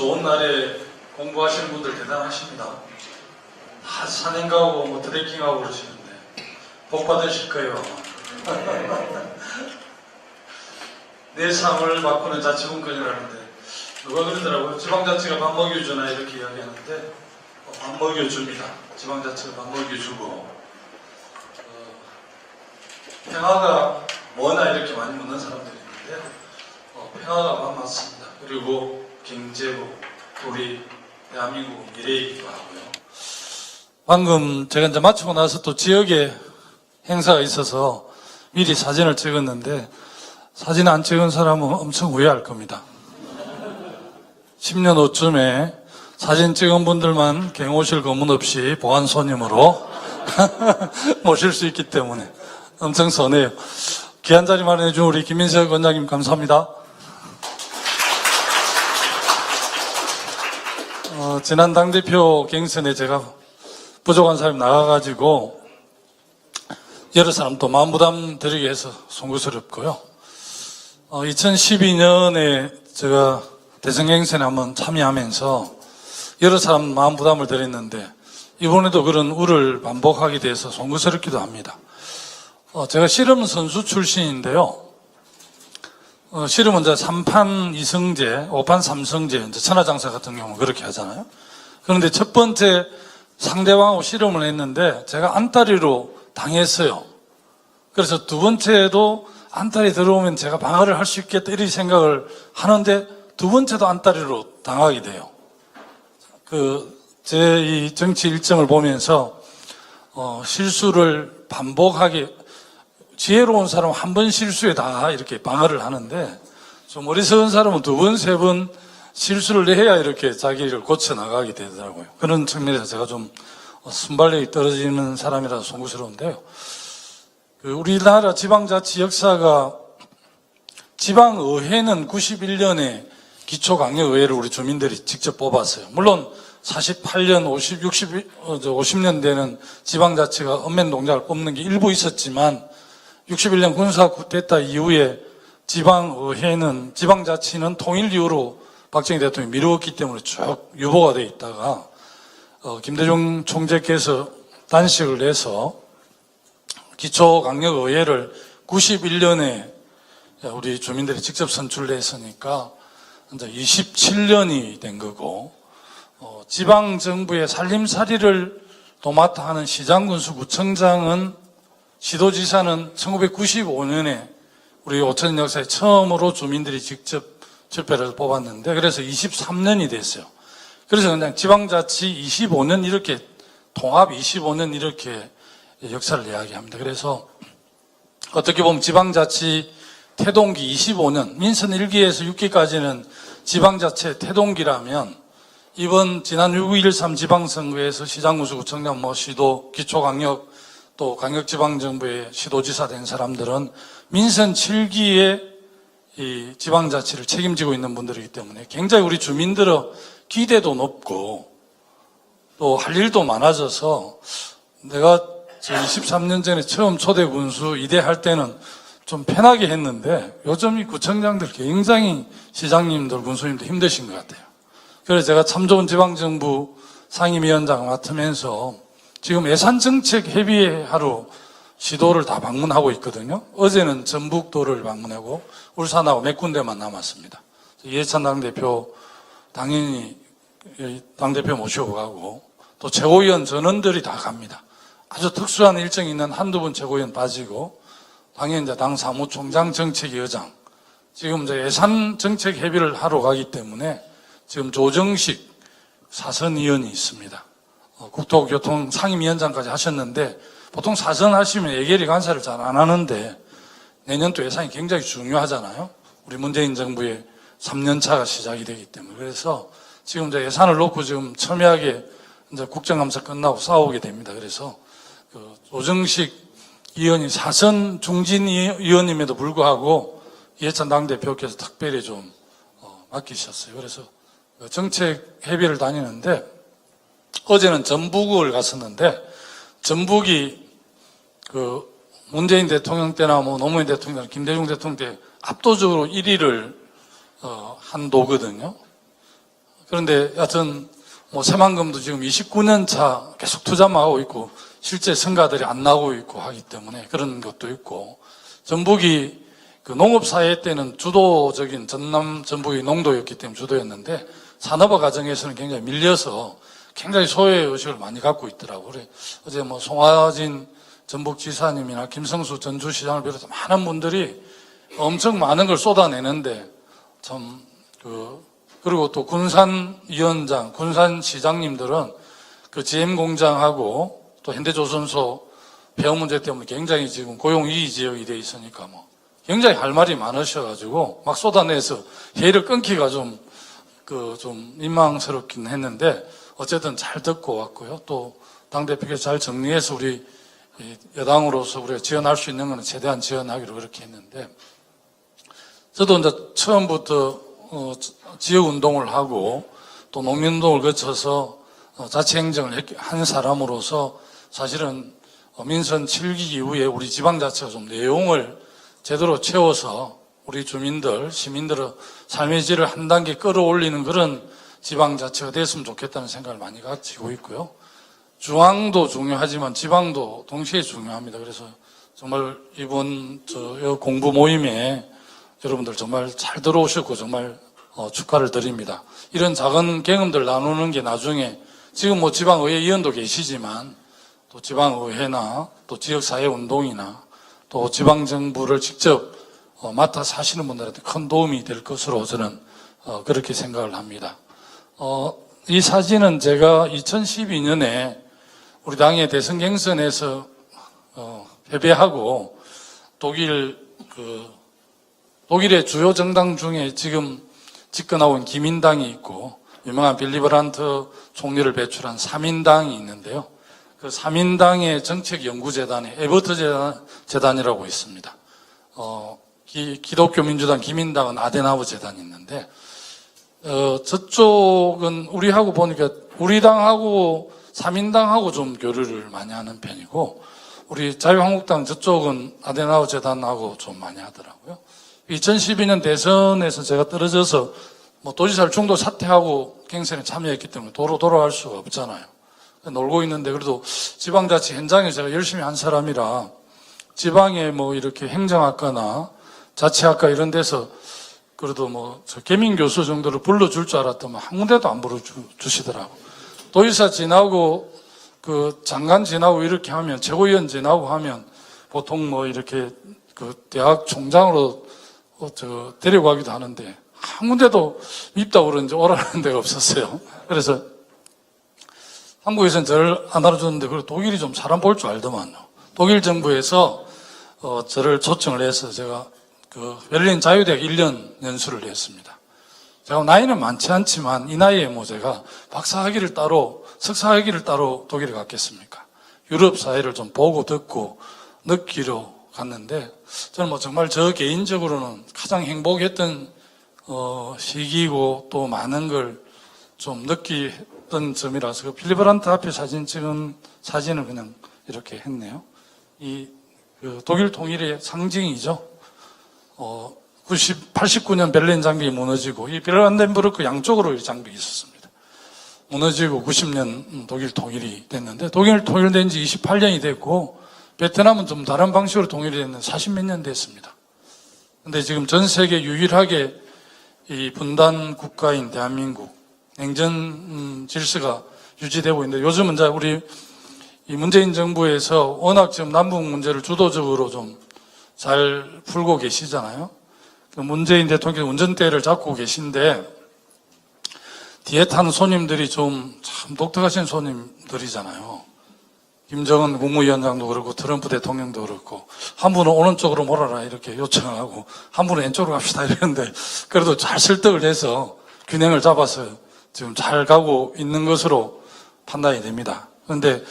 좋은 날에 공부하시는 분들 대단하십니다. 다 산행 가고 뭐 트레킹하고 그러시는데 복 받으실 거예요. 내 삶을 바꾸는 자치분권이라는데 누가 그러더라고요. 지방자치가 밥 먹여주나 이렇게 이야기하는데 밥 먹여줍니다. 지방자치가 밥 먹여주고 평화가 뭐나 이렇게 많이 묻는 사람들이 있는데 평화가 맞습니다. 그리고 경제고 우리 대한민국 미래이기도 하고요. 방금 제가 이제 마치고 나서 또 지역에 행사가 있어서 미리 사진을 찍었는데 사진 안 찍은 사람은 엄청 후회할 겁니다. 10년 후쯤에 사진 찍은 분들만 갱호실 검문 없이 보안 손님으로 모실 수 있기 때문에 엄청 선해요. 귀한 자리 마련해준 우리 김민석 원장님 감사합니다. 지난 당대표 경선에 제가 부족한 사람이 나가가지고 여러 사람 또 마음 부담 드리게 해서 송구스럽고요. 2012년에 제가 대선 경선에 한번 참여하면서 여러 사람 마음 부담을 드렸는데 이번에도 그런 우를 반복하게 돼서 송구스럽기도 합니다. 제가 씨름 선수 출신인데요. 씨름은 이제 3판 2승제, 5판 3승제, 이제 천하장사 같은 경우는 그렇게 하잖아요. 그런데 첫 번째 상대방하고 씨름을 했는데 제가 안따리로 당했어요. 그래서 두 번째도 안따리 들어오면 제가 방어를 할 수 있겠다 이렇게 생각을 하는데 두 번째도 안따리로 당하게 돼요. 제 이 정치 일정을 보면서 실수를 반복하게 지혜로운 사람은 한 번 실수에 다 이렇게 방어를 하는데 좀 어리석은 사람은 두 번, 세 번 실수를 해야 이렇게 자기를 고쳐 나가게 되더라고요. 그런 측면에서 제가 좀 순발력이 떨어지는 사람이라서 송구스러운데요. 우리나라 지방자치 역사가 지방의회는 91년에 기초강력의회를 우리 주민들이 직접 뽑았어요. 물론 48년, 50년 되는 지방자치가 엄면 동작을 뽑는 게 일부 있었지만 61년 군사 쿠데타 이후에 지방자치는 통일 이후로 박정희 대통령이 미루었기 때문에 쭉 유보가 되어 있다가 김대중 총재께서 단식을 내서 기초강력의회를 91년에 우리 주민들이 직접 선출했으니까 이제 27년이 된 거고 지방정부의 살림살이를 도맡아 하는 시장군수구청장은 시도지사는 1995년에 우리 5천 역사에 처음으로 주민들이 직접 집회를 뽑았는데 그래서 23년이 됐어요. 그래서 그냥 지방자치 25년 이렇게 통합 25년 이렇게 역사를 이야기합니다. 그래서 어떻게 보면 지방자치 태동기 25년 민선 1기에서 6기까지는 지방자치 태동기라면 이번 지난 6.13 지방선거에서 시장군수구청장 시도 기초강력 또 강력지방정부의 시도지사 된 사람들은 민선 7기의 이 지방자치를 책임지고 있는 분들이기 때문에 굉장히 우리 주민들의 기대도 높고 또 할 일도 많아져서 내가 23년 전에 처음 초대 군수 이대할 때는 좀 편하게 했는데 요즘 이 구청장들 굉장히 시장님들 군수님들 힘드신 것 같아요. 그래서 제가 참 좋은 지방정부 상임위원장을 맡으면서 지금 예산정책 협의회 하루 시도를 다 방문하고 있거든요. 어제는 전북도를 방문하고 울산하고 몇 군데만 남았습니다. 이해찬 당대표 당연히 당대표 모시고 가고 또 최고위원 전원들이 다 갑니다. 아주 특수한 일정이 있는 한두 분 최고위원 빠지고 당연히 이제 당 사무총장 정책위원장 지금 이제 예산정책 협의를 하러 가기 때문에 지금 조정식 사선위원이 있습니다. 국토교통 상임위원장까지 하셨는데 보통 사선하시면 예결위 간사를 잘 안 하는데 내년도 예산이 굉장히 중요하잖아요. 우리 문재인 정부의 3년차가 시작이 되기 때문에 그래서 지금 이제 예산을 놓고 지금 첨예하게 이제 국정감사 끝나고 싸우게 됩니다. 그래서 조정식 의원이 사선 중진 의원임에도 불구하고 이해찬 당대표께서 특별히 좀 맡기셨어요. 그래서 정책 협의를 다니는데 어제는 전북을 갔었는데 전북이 문재인 대통령 때나 노무현 대통령, 김대중 대통령 때 압도적으로 1위를 한 도거든요. 그런데 여하튼 뭐 새만금도 지금 29년 차 계속 투자만 하고 있고 실제 성과들이 안 나오고 있고 하기 때문에 그런 것도 있고, 전북이 그 농업사회 때는 주도적인 전남 전북이 농도였기 때문에 주도였는데 산업화 과정에서는 굉장히 밀려서 굉장히 소외 의식을 많이 갖고 있더라고요. 그래 어제 뭐 송하진 전북지사님이나 김성수 전주시장을 비롯해서 많은 분들이 엄청 많은 걸 쏟아내는데 그리고 또 군산위원장, 군산시장님들은 그 GM공장하고 또 현대조선소 폐업 문제 때문에 굉장히 지금 고용위기 지역이 돼 있으니까 뭐 굉장히 할 말이 많으셔가지고 막 쏟아내서 회의를 끊기가 좀 민망스럽긴 했는데 어쨌든 잘 듣고 왔고요. 또 당대표께서 잘 정리해서 우리 여당으로서 우리가 지원할 수 있는 것은 최대한 지원하기로 그렇게 했는데, 저도 이제 처음부터 지역운동을 하고 또 농민운동을 거쳐서 자치행정을 한 사람으로서 사실은 민선 7기 이후에 우리 지방자치가 좀 내용을 제대로 채워서 우리 주민들, 시민들의 삶의 질을 한 단계 끌어올리는 그런 지방자치가 됐으면 좋겠다는 생각을 많이 가지고 있고요. 중앙도 중요하지만 지방도 동시에 중요합니다. 그래서 정말 이번 공부 모임에 여러분들 정말 잘 들어오셨고 정말 축하를 드립니다. 이런 작은 경험들 나누는 게 나중에 지금 뭐 지방의회 의원도 계시지만 또 지방의회나 또 지역사회운동이나 또 지방정부를 직접 맡아 사시는 분들한테 큰 도움이 될 것으로 저는 그렇게 생각을 합니다. 이 사진은 제가 2012년에 우리 당의 대선 경선에서 패배하고 독일의 주요 정당 중에 지금 집권하고 있는 기민당이 있고 유명한 빌리 브란트 총리를 배출한 3인당이 있는데요. 그 3인당의 정책연구재단에 에버트 재단이라고 있습니다. 기독교 민주당 기민당은 아데나우 재단이 있는데 저쪽은 우리하고 보니까 우리 당하고 3인당하고 좀 교류를 많이 하는 편이고, 우리 자유한국당 저쪽은 아데나우 재단하고 좀 많이 하더라고요. 2012년 대선에서 제가 떨어져서 뭐 도지사를 중도 사퇴하고 경선에 참여했기 때문에 도로 돌아갈 수가 없잖아요. 놀고 있는데 그래도 지방자치 현장에 제가 열심히 한 사람이라 지방에 뭐 이렇게 행정학과나 자치학과 이런 데서 그래도 뭐 개민 교수 정도로 불러줄 줄 알았더만 한 군데도 안 불러주시더라고. 도지사 지나고 그 장관 지나고 이렇게 하면, 최고위원 지나고 하면 보통 뭐 이렇게 그 대학 총장으로 데려가기도 하는데 한 군데도 밉다고 그러는지 오라는 데가 없었어요. 그래서 한국에서는 저를 안 알아줬는데 그리고 독일이 좀 사람 볼 줄 알더만요. 독일 정부에서 저를 초청을 해서 제가 그 베를린 자유대학 1년 연수를 했습니다. 제가 나이는 많지 않지만 이 나이에 뭐 제가 박사학위를 따로 석사학위를 따로 독일에 갔겠습니까? 유럽 사회를 좀 보고 듣고 느끼러 갔는데 저는 뭐 정말 저 개인적으로는 가장 행복했던 시기고 또 많은 걸 좀 느끼던 점이라서 그 빌리 브란트 앞에 사진 찍은 사진을 그냥 이렇게 했네요. 그 독일 통일의 상징이죠. 89년 베를린 장벽이 무너지고 이 브란덴부르크 양쪽으로 이 장벽이 있었습니다. 무너지고 90년 독일 통일이 됐는데, 독일 통일된 지 28년이 됐고 베트남은 좀 다른 방식으로 통일이 됐는데 40몇 년 됐습니다. 근데 지금 전 세계 유일하게 이 분단 국가인 대한민국 냉전 질서가 유지되고 있는데, 요즘은 이제 우리 이 문재인 정부에서 워낙 지금 남북 문제를 주도적으로 좀 잘 풀고 계시잖아요. 문재인 대통령 운전대를 잡고 계신데 뒤에 타는 손님들이 좀 참 독특하신 손님들이잖아요. 김정은 국무위원장도 그렇고 트럼프 대통령도 그렇고, 한 분은 오른쪽으로 몰아라 이렇게 요청하고 한 분은 왼쪽으로 갑시다 이러는데 그래도 잘 설득을 해서 균형을 잡아서 지금 잘 가고 있는 것으로 판단이 됩니다. 그런데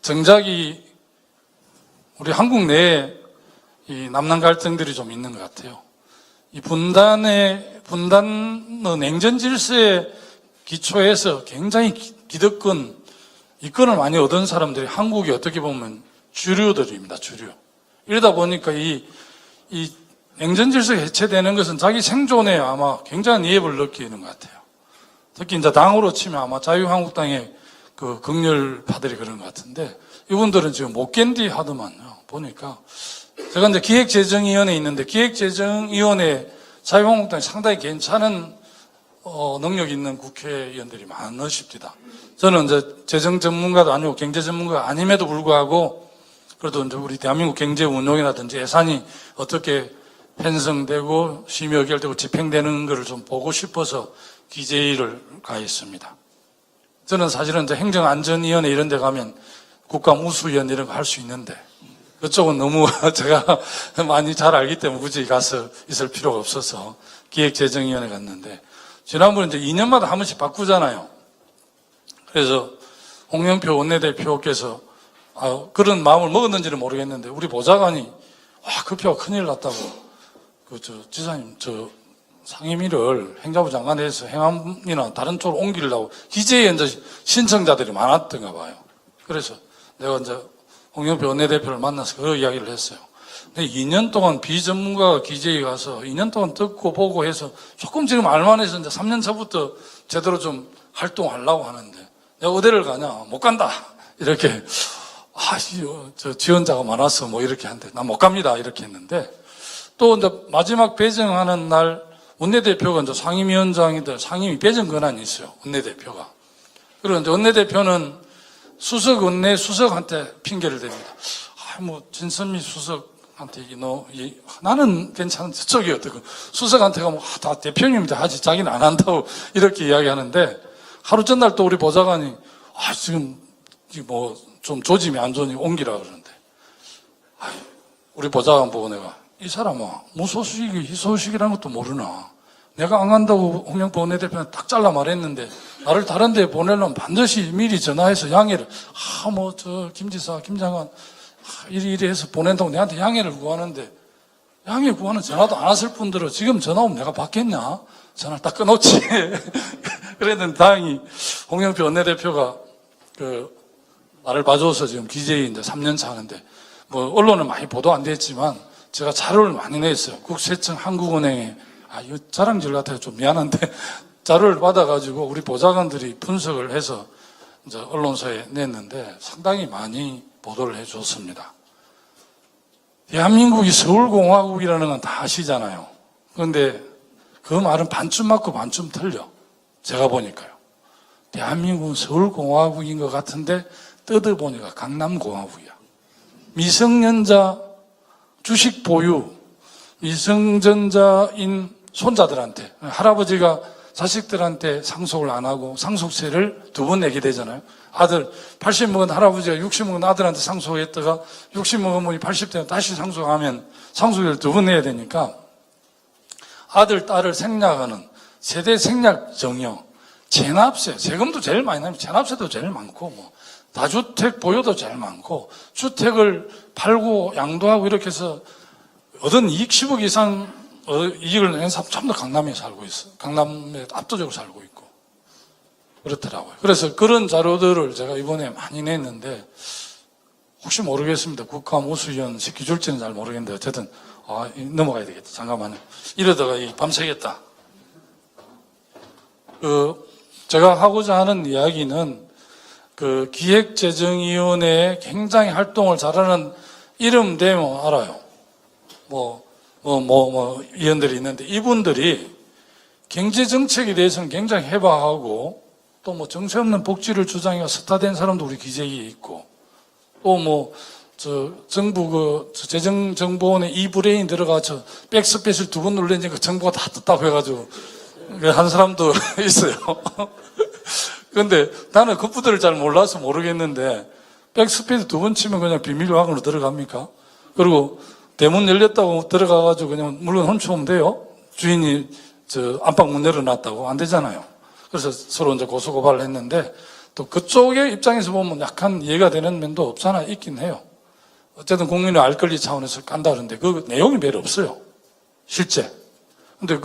정작이 우리 한국 내에 이 남남 갈등들이 좀 있는 것 같아요. 이 분단의 냉전 질서의 기초에서 굉장히 기득권, 이권을 많이 얻은 사람들이 한국이 어떻게 보면 주류들입니다, 주류. 이러다 보니까 이 냉전 질서가 해체되는 것은 자기 생존에 아마 굉장한 이해를 느끼는 것 같아요. 특히 이제 당으로 치면 아마 자유한국당의 그 극렬파들이 그런 것 같은데 이분들은 지금 못 견디 하더만요. 보니까 제가 이제 기획재정위원회에 있는데 기획재정위원회 자유한국당이 상당히 괜찮은 능력 있는 국회의원들이 많으십니다. 저는 이제 재정 전문가도 아니고 경제 전문가가 아님에도 불구하고 그래도 이제 우리 대한민국 경제 운용이라든지 예산이 어떻게 편성되고 심의의결되고 집행되는 것을 좀 보고 싶어서 기재위를 가했습니다. 저는 사실은 이제 행정안전위원회 이런 데 가면 국가무수위원 이런 거 할 수 있는데 그쪽은 너무 제가 많이 잘 알기 때문에 굳이 가서 있을 필요가 없어서 기획재정위원회 갔는데 지난번에 이제 2년마다 한 번씩 바꾸잖아요. 그래서 홍영표 원내대표께서 그런 마음을 먹었는지는 모르겠는데 우리 보좌관이 그 표가 큰일 났다고 지사님 상임위를 행자부 장관에서 행안이나 다른 쪽으로 옮기려고 기재에 이제 신청자들이 많았던가 봐요. 그래서 내가 이제 홍영표 원내대표를 만나서 그 이야기를 했어요. 근데 2년 동안 비전문가가 기재에 가서 2년 동안 듣고 보고 해서 조금 지금 알만해서 이제 3년 차부터 제대로 좀 활동하려고 하는데 내가 어디를 가냐? 못 간다. 이렇게 저 지원자가 많아서 뭐 이렇게 한데 나 못 갑니다. 이렇게 했는데 또 이제 마지막 배정하는 날 원내대표가 이제 상임위원장이들 상임위 배정 권한이 있어요. 원내대표가. 그리고 이제 원내대표는 수석 원내 수석한테 핑계를 댑니다. 진선미 수석한테 나는 괜찮은데 저쪽이었거든. 수석한테가 다 대표님한테 하지 자기는 안 한다고 이렇게 이야기하는데 하루 전날 또 우리 보좌관이 지금 뭐 좀 조짐이 안 좋으니 옮기라 그러는데 우리 보좌관 보고 내가 이 사람아 무소식이 희소식이라는 것도 모르나. 내가 안 간다고 홍영표 원내대표는 딱 잘라 말했는데 나를 다른 데 보내려면 반드시 미리 전화해서 양해를 김지사 김장관 이리 해서 보낸다고 내한테 양해를 구하는데 양해 구하는 전화도 안 왔을 뿐더러 지금 전화 오면 내가 받겠냐? 전화를 딱 끊었지. 그랬는데 다행히 홍영표 원내대표가 나를 봐줘서 지금 기재위 이제 3년 차 하는데 뭐 언론은 많이 보도 안 됐지만 제가 자료를 많이 냈어요. 국세청 한국은행에 이거 자랑질 같아요. 좀 미안한데 자료를 받아가지고 우리 보좌관들이 분석을 해서 이제 언론사에 냈는데 상당히 많이 보도를 해줬습니다. 대한민국이 서울공화국이라는 건 다 아시잖아요. 그런데 그 말은 반쯤 맞고 반쯤 틀려. 제가 보니까요. 대한민국은 서울공화국인 것 같은데 뜯어보니까 강남공화국이야. 미성년자 주식 보유, 미성년자인 손자들한테 할아버지가 자식들한테 상속을 안 하고 상속세를 2번 내게 되잖아요. 아들 80 먹은 할아버지가 60 먹은 아들한테 상속했다가 60 먹은 분이 80되면 다시 상속하면 상속세를 2번 내야 되니까 아들 딸을 생략하는 세대 생략 정여, 체납세, 세금도 제일 많이 나면 체납세도 제일 많고 다주택 보유도 제일 많고 주택을 팔고 양도하고 이렇게 해서 얻은 이익 10억 이상 이익을 낸 사람 전부 다 강남에 살고 있어. 강남에 압도적으로 살고 있고 그렇더라고요. 그래서 그런 자료들을 제가 이번에 많이 냈는데 혹시 모르겠습니다. 국가무수위원 시켜줄지는 잘 모르겠는데 어쨌든 넘어가야 되겠다. 잠깐만요. 이러다가 밤새겠다. 제가 하고자 하는 이야기는 기획재정위원회에 굉장히 활동을 잘하는 이름 대면 알아요. 위원들이 있는데 이분들이 경제정책에 대해서는 굉장히 해박하고 또 정세 없는 복지를 주장해서 스타된 사람도 우리 기재위에 있고 또 정부 재정정보원에 이브레인 들어가서 백스페이스를 2번 눌렀으니까 정보가 다 떴다고 해가지고 한 사람도 있어요. 그런데 나는 그분들을 잘 몰라서 모르겠는데 백스페이스 2번 치면 그냥 비밀요항으로 들어갑니까? 그리고 대문 열렸다고 들어가가지고 그냥 물건 훔쳐오면 돼요? 주인이 안방 문 열어놨다고? 안 되잖아요. 그래서 서로 이제 고소고발을 했는데 또 그쪽의 입장에서 보면 약간 이해가 되는 면도 없잖아 있긴 해요. 어쨌든 국민의 알 권리 차원에서 깐다는데 그 내용이 별로 없어요. 실제. 근데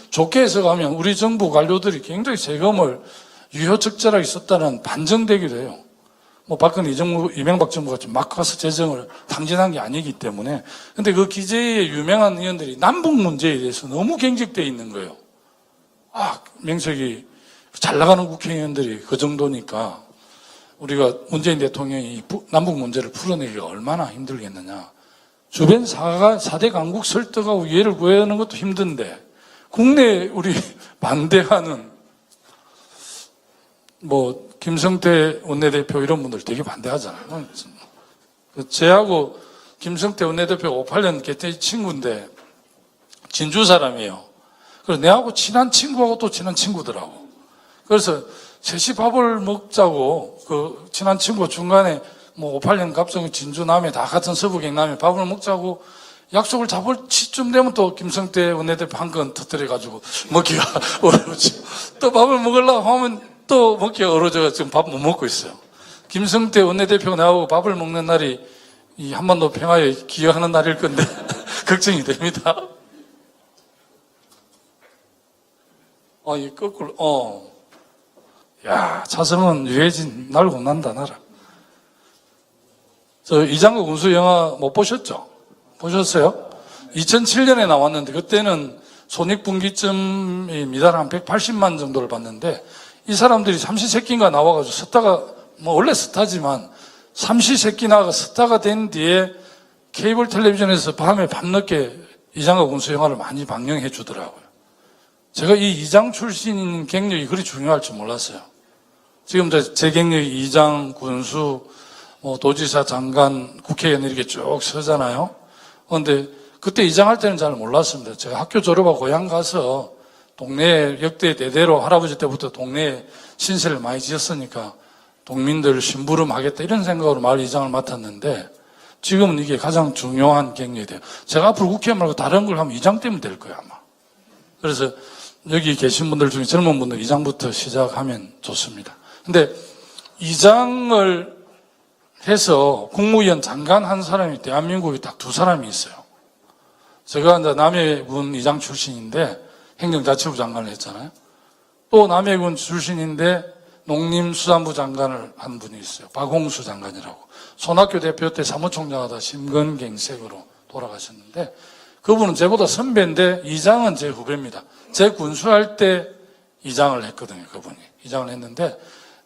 좋게 해석하면 우리 정부 관료들이 굉장히 세금을 유효적절하게 썼다는 반증되기도 해요. 박근혜 이명박 정부가 막 가서 재정을 탕진한 게 아니기 때문에. 근데 그 기재위의 유명한 의원들이 남북 문제에 대해서 너무 경직되어 있는 거예요. 명색이 잘 나가는 국회의원들이 그 정도니까 우리가 문재인 대통령이 남북 문제를 풀어내기가 얼마나 힘들겠느냐. 주변 4대 강국 설득하고 이해를 구하는 것도 힘든데 국내 우리 반대하는 김성태 원내대표 이런 분들 되게 반대하잖아요. 제하고 김성태 원내대표가 58년 개태 친구인데 진주 사람이에요. 그래서 내하고 친한 친구하고 또 친한 친구더라고. 그래서 셋이 밥을 먹자고 그 친한 친구가 중간에 58년 갑자기 진주 남해 다 같은 서부 경남에 밥을 먹자고 약속을 잡을 시쯤 되면 또 김성태 원내대표 한 건 터뜨려가지고 먹기가 어려우지. 또 밥을 먹으려고 하면 또 먹기가 어려워져 지금 밥 못 먹고 있어요. 김성태 원내대표가 나하고 밥을 먹는 날이 이 한반도 평화에 기여하는 날일 건데 걱정이 됩니다. 이 거꾸로, 야, 차성은 유해진 날고 난다, 나라. 저 이장국 운수 영화 못 보셨죠? 보셨어요? 2007년에 나왔는데 그때는 손익분기점이 미달 한 180만 정도를 봤는데 이 사람들이 삼시세끼인가 나와가지고 스타가 원래 스타지만 삼시세끼 나가 스타가 된 뒤에 케이블 텔레비전에서 밤에 밤늦게 이장국 운수 영화를 많이 방영해 주더라고요. 제가 이 이장 출신 경력이 그리 중요할 줄 몰랐어요. 지금 제 경력이 이장, 군수, 도지사, 장관, 국회의원 이렇게 쭉 서잖아요. 그런데 그때 이장할 때는 잘 몰랐습니다. 제가 학교 졸업하고 고향 가서 동네에 역대 대대로 할아버지 때부터 동네에 신세를 많이 지었으니까 동민들 심부름 하겠다 이런 생각으로 마을 이장을 맡았는데 지금은 이게 가장 중요한 경력이 돼요. 제가 앞으로 국회의원 말고 다른 걸 하면 이장 때문에 될 거예요, 아마. 그래서 여기 계신 분들 중에 젊은 분들 이장부터 시작하면 좋습니다. 근데 이장을 해서 국무위원 장관 한 사람이 대한민국에 딱 두 사람이 있어요. 제가 이제 남해군 이장 출신인데 행정자치부 장관을 했잖아요. 또 남해군 출신인데 농림수산부 장관을 한 분이 있어요. 박홍수 장관이라고. 손학규 대표 때 사무총장하다 심근경색으로 돌아가셨는데 그분은 저보다 선배인데 이장은 제 후배입니다. 제 군수할 때 이장을 했거든요. 그분이 이장을 했는데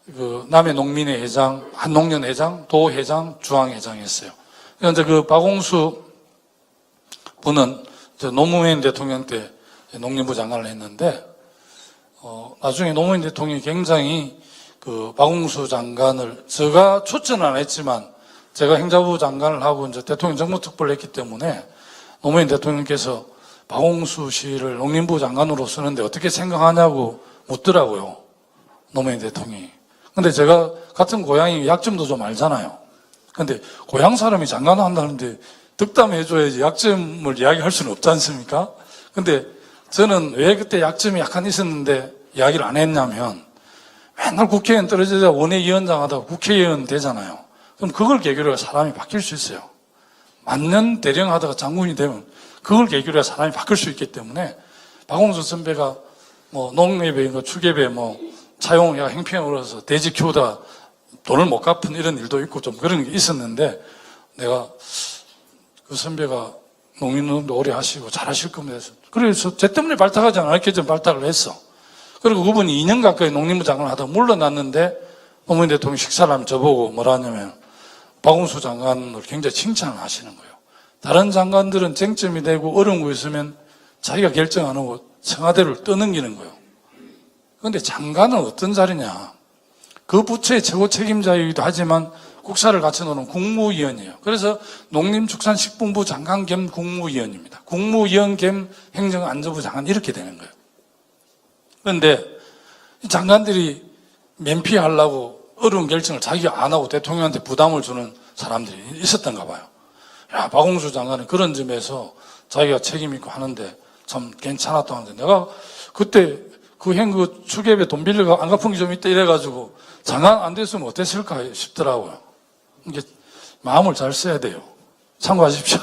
그 남해 농민회 회장, 한농련 회장, 도 회장, 중앙 회장 했어요. 그런데 그 박홍수 분은 노무현 대통령 때 농림부 장관을 했는데 나중에 노무현 대통령이 굉장히 그 박홍수 장관을 제가 추천은 안 했지만 제가 행자부 장관을 하고 이제 대통령 정무특보를 했기 때문에 노무현 대통령께서 박홍수 씨를 농림부 장관으로 쓰는데 어떻게 생각하냐고 묻더라고요. 노무현 대통령이. 근데 제가 같은 고향이 약점도 좀 알잖아요. 근데 고향 사람이 장관 한다는데 득담해줘야지 약점을 이야기할 수는 없지 않습니까? 근데 저는 왜 그때 약점이 약간 있었는데 이야기를 안 했냐면 맨날 국회의원 떨어지자 원외위원장 하다가 국회의원 되잖아요. 그럼 그걸 계기로 사람이 바뀔 수 있어요. 만년 대령 하다가 장군이 되면 그걸 계기로 해서 사람이 바뀔 수 있기 때문에 박홍수 선배가 농협에 축협에 차용야 행편으로서 돼지 키우다 돈을 못 갚은 이런 일도 있고 좀 그런 게 있었는데 내가 그 선배가 농민운동도 오래 하시고 잘하실 겁니다. 그래서 제 때문에 발탁하지 않았겠죠. 발탁을 했어. 그리고 그분이 2년 가까이 농림부 장관을 하다가 물러났는데 노무현 대통령 식사를 하면 저보고 뭐라 하냐면 박홍수 장관을 굉장히 칭찬을 하시는 거예요. 다른 장관들은 쟁점이 되고 어려운 거 있으면 자기가 결정 안 하고 청와대를 떠넘기는 거예요. 그런데 장관은 어떤 자리냐? 그 부처의 최고 책임자이기도 하지만 국사를 같이 노는 국무위원이에요. 그래서 농림축산식품부 장관 겸 국무위원입니다. 국무위원 겸 행정안전부 장관 이렇게 되는 거예요. 그런데 장관들이 면피하려고 어려운 결정을 자기가 안 하고 대통령한테 부담을 주는 사람들이 있었던가 봐요. 야, 박홍수 장관은 그런 점에서 자기가 책임 있고 하는데 참 괜찮았다고 하는데 내가 그때 그 축협에 돈 빌려가 안 갚은 게 좀 있다 이래가지고 장관 안 됐으면 어땠을까 싶더라고요. 이게 마음을 잘 써야 돼요. 참고하십시오.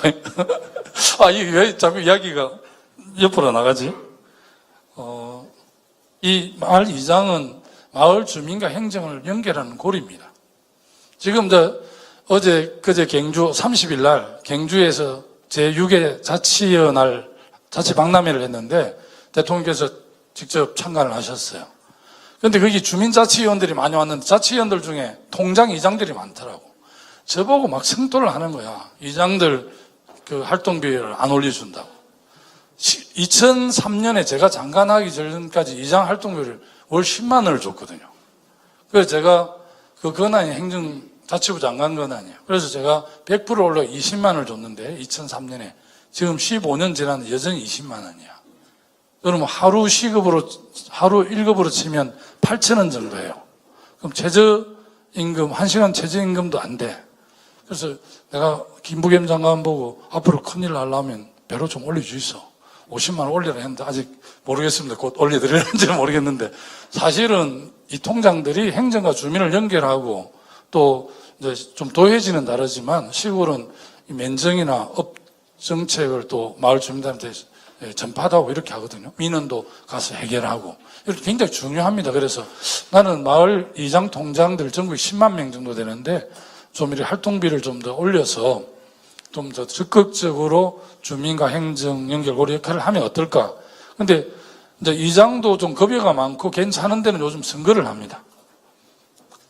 이게 왜 자꾸 이야기가 옆으로 나가지? 이 마을 이장은 마을 주민과 행정을 연결하는 고리입니다. 지금 그제 경주 30일 날 경주에서 제6회 자치의 날 자치 박람회를 했는데 대통령께서 직접 참관을 하셨어요. 근데 거기 주민자치위원들이 많이 왔는데 자치위원들 중에 통장 이장들이 많더라고. 저보고 막 성토를 하는 거야. 이장들 그 활동비를 안 올려준다고. 2003년에 제가 장관하기 전까지 이장 활동비를 월 10만 원을 줬거든요. 그래서 제가 그 권한이 행정자치부 장관 권한이에요. 그래서 제가 100% 올라 20만 원을 줬는데 2003년에 지금 15년 지났는데 여전히 20만 원이야. 그러면 하루 시급으로 하루 1급으로 치면 8천 원 정도예요. 그럼 최저임금 1시간 최저임금도 안 돼. 그래서 내가 김부겸 장관 보고 앞으로 큰일 나려면 배로 좀 올려주이소. 50만 원 올리라 했는데 아직 모르겠습니다. 곧 올려드리는지는 모르겠는데 사실은 이 통장들이 행정과 주민을 연결하고 또 이제 좀 도해지는 다르지만 시골은 이 면정이나 업 정책을 또 마을 주민들한테 전파하고 이렇게 하거든요. 민원도 가서 해결하고 이렇게 굉장히 중요합니다. 그래서 나는 마을 이장 통장들 전국에 10만 명 정도 되는데 좀 이렇게 활동비를 좀 더 올려서 좀 더 적극적으로 주민과 행정 연결 고리 역할을 하면 어떨까? 근데 이제 이장도 좀 급여가 많고 괜찮은 데는 요즘 선거를 합니다.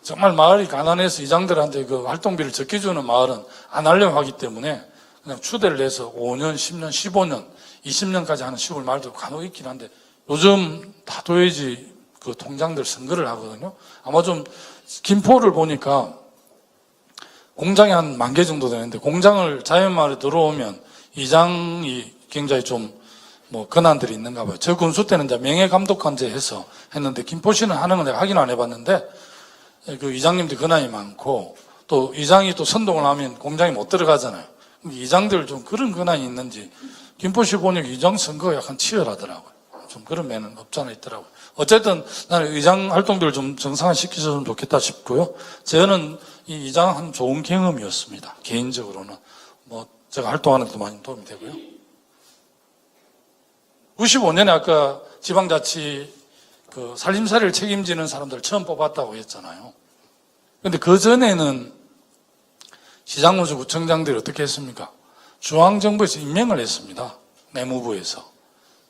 정말 마을이 가난해서 이장들한테 그 활동비를 적게 주는 마을은 안 하려고 하기 때문에 그냥 추대를 내서 5년, 10년, 15년, 20년까지 하는 시골 마을도 간혹 있긴 한데 요즘 다 도해지 그 통장들 선거를 하거든요. 아마 좀 김포를 보니까 공장이 한 10,000개 정도 되는데 공장을 자연마을에 들어오면 이장이 굉장히 좀 뭐 권한들이 있는가 봐요. 저 군수 때는 이제 명예감독관제 해서 했는데 김포시는 하는 건 내가 확인 안 해봤는데 그 이장님들 권한이 많고 또 이장이 또 선동을 하면 공장이 못 들어가잖아요. 이장들 좀 그런 권한이 있는지 김포시 보니까 이장 선거가 약간 치열하더라고요. 좀 그런 면은 없잖아 있더라고요. 어쨌든 나는 의장 활동들을 좀 정상화시키셨으면 좋겠다 싶고요. 저는 이 이장은 좋은 경험이었습니다. 개인적으로는. 뭐 제가 활동하는 데도 많이 도움이 되고요. 95년에 아까 지방자치 그 살림살이를 책임지는 사람들 처음 뽑았다고 했잖아요. 근데 그 전에는 시장군수 구청장들이 어떻게 했습니까? 중앙정부에서 임명을 했습니다. 내무부에서.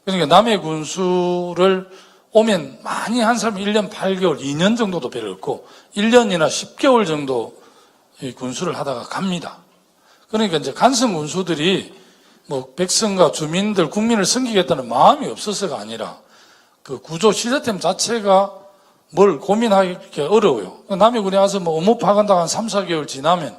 그러니까 남해 군수를 오면 많이 한 사람이 1년 8개월, 2년 정도도 별로 없고 1년이나 10개월 정도 이 군수를 하다가 갑니다. 그러니까 이제 간성 군수들이 뭐 백성과 주민들, 국민을 섬기겠다는 마음이 없어서가 아니라 그 구조 시스템 자체가 뭘 고민하기 어려워요. 남해군에 와서 뭐 업무 파견다가 한 3, 4개월 지나면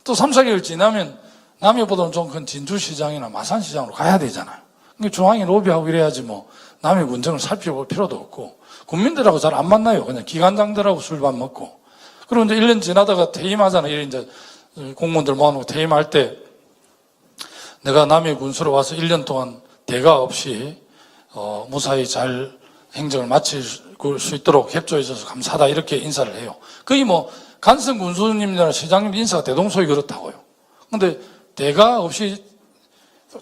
또 3, 4개월 지나면 남해보다는 좀 큰 진주시장이나 마산시장으로 가야 되잖아요. 그러니까 중앙에 로비하고 이래야지 뭐 남해 군정을 살펴볼 필요도 없고 국민들하고 잘 안 만나요. 그냥 기관장들하고 술밥 먹고. 그리고 이제 1년 지나다가 퇴임하잖아요. 이래 이제 공무원들 모아놓고 퇴임할 때 내가 남해 군수로 와서 1년 동안 대가 없이 무사히 잘 행정을 마칠 수 있도록 협조해 줘서 감사하다 이렇게 인사를 해요. 거의 뭐 간성 군수님이나 시장님 인사가 대동소이 그렇다고요. 근데 대가 없이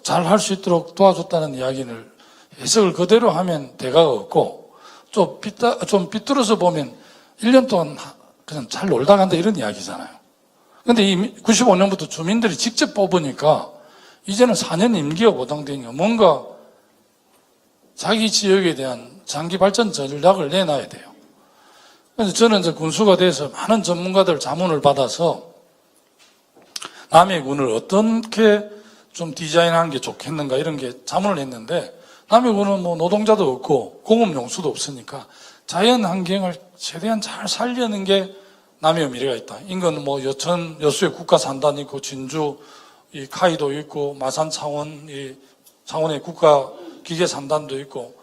잘 할 수 있도록 도와줬다는 이야기를 해석을 그대로 하면 대가가 없고 좀 삐뚤어서 보면 1년 동안 그냥 잘 놀다 간다 이런 이야기잖아요. 근데 이 95년부터 주민들이 직접 뽑으니까 이제는 4년 임기가 보장되니까 뭔가 자기 지역에 대한 장기 발전 전략을 내놔야 돼요. 그래서 저는 이제 군수가 돼서 많은 전문가들 자문을 받아서 남해군을 어떻게 좀 디자인하는 게 좋겠는가 이런 게 자문을 했는데 남해군은 뭐 노동자도 없고 공업용수도 없으니까 자연 환경을 최대한 잘 살려는 게 남해의 미래가 있다. 인근 뭐 여천, 여수에 국가 산단이 있고 진주, 이 카이도 있고 마산 창원, 이 창원에 국가 기계 산단도 있고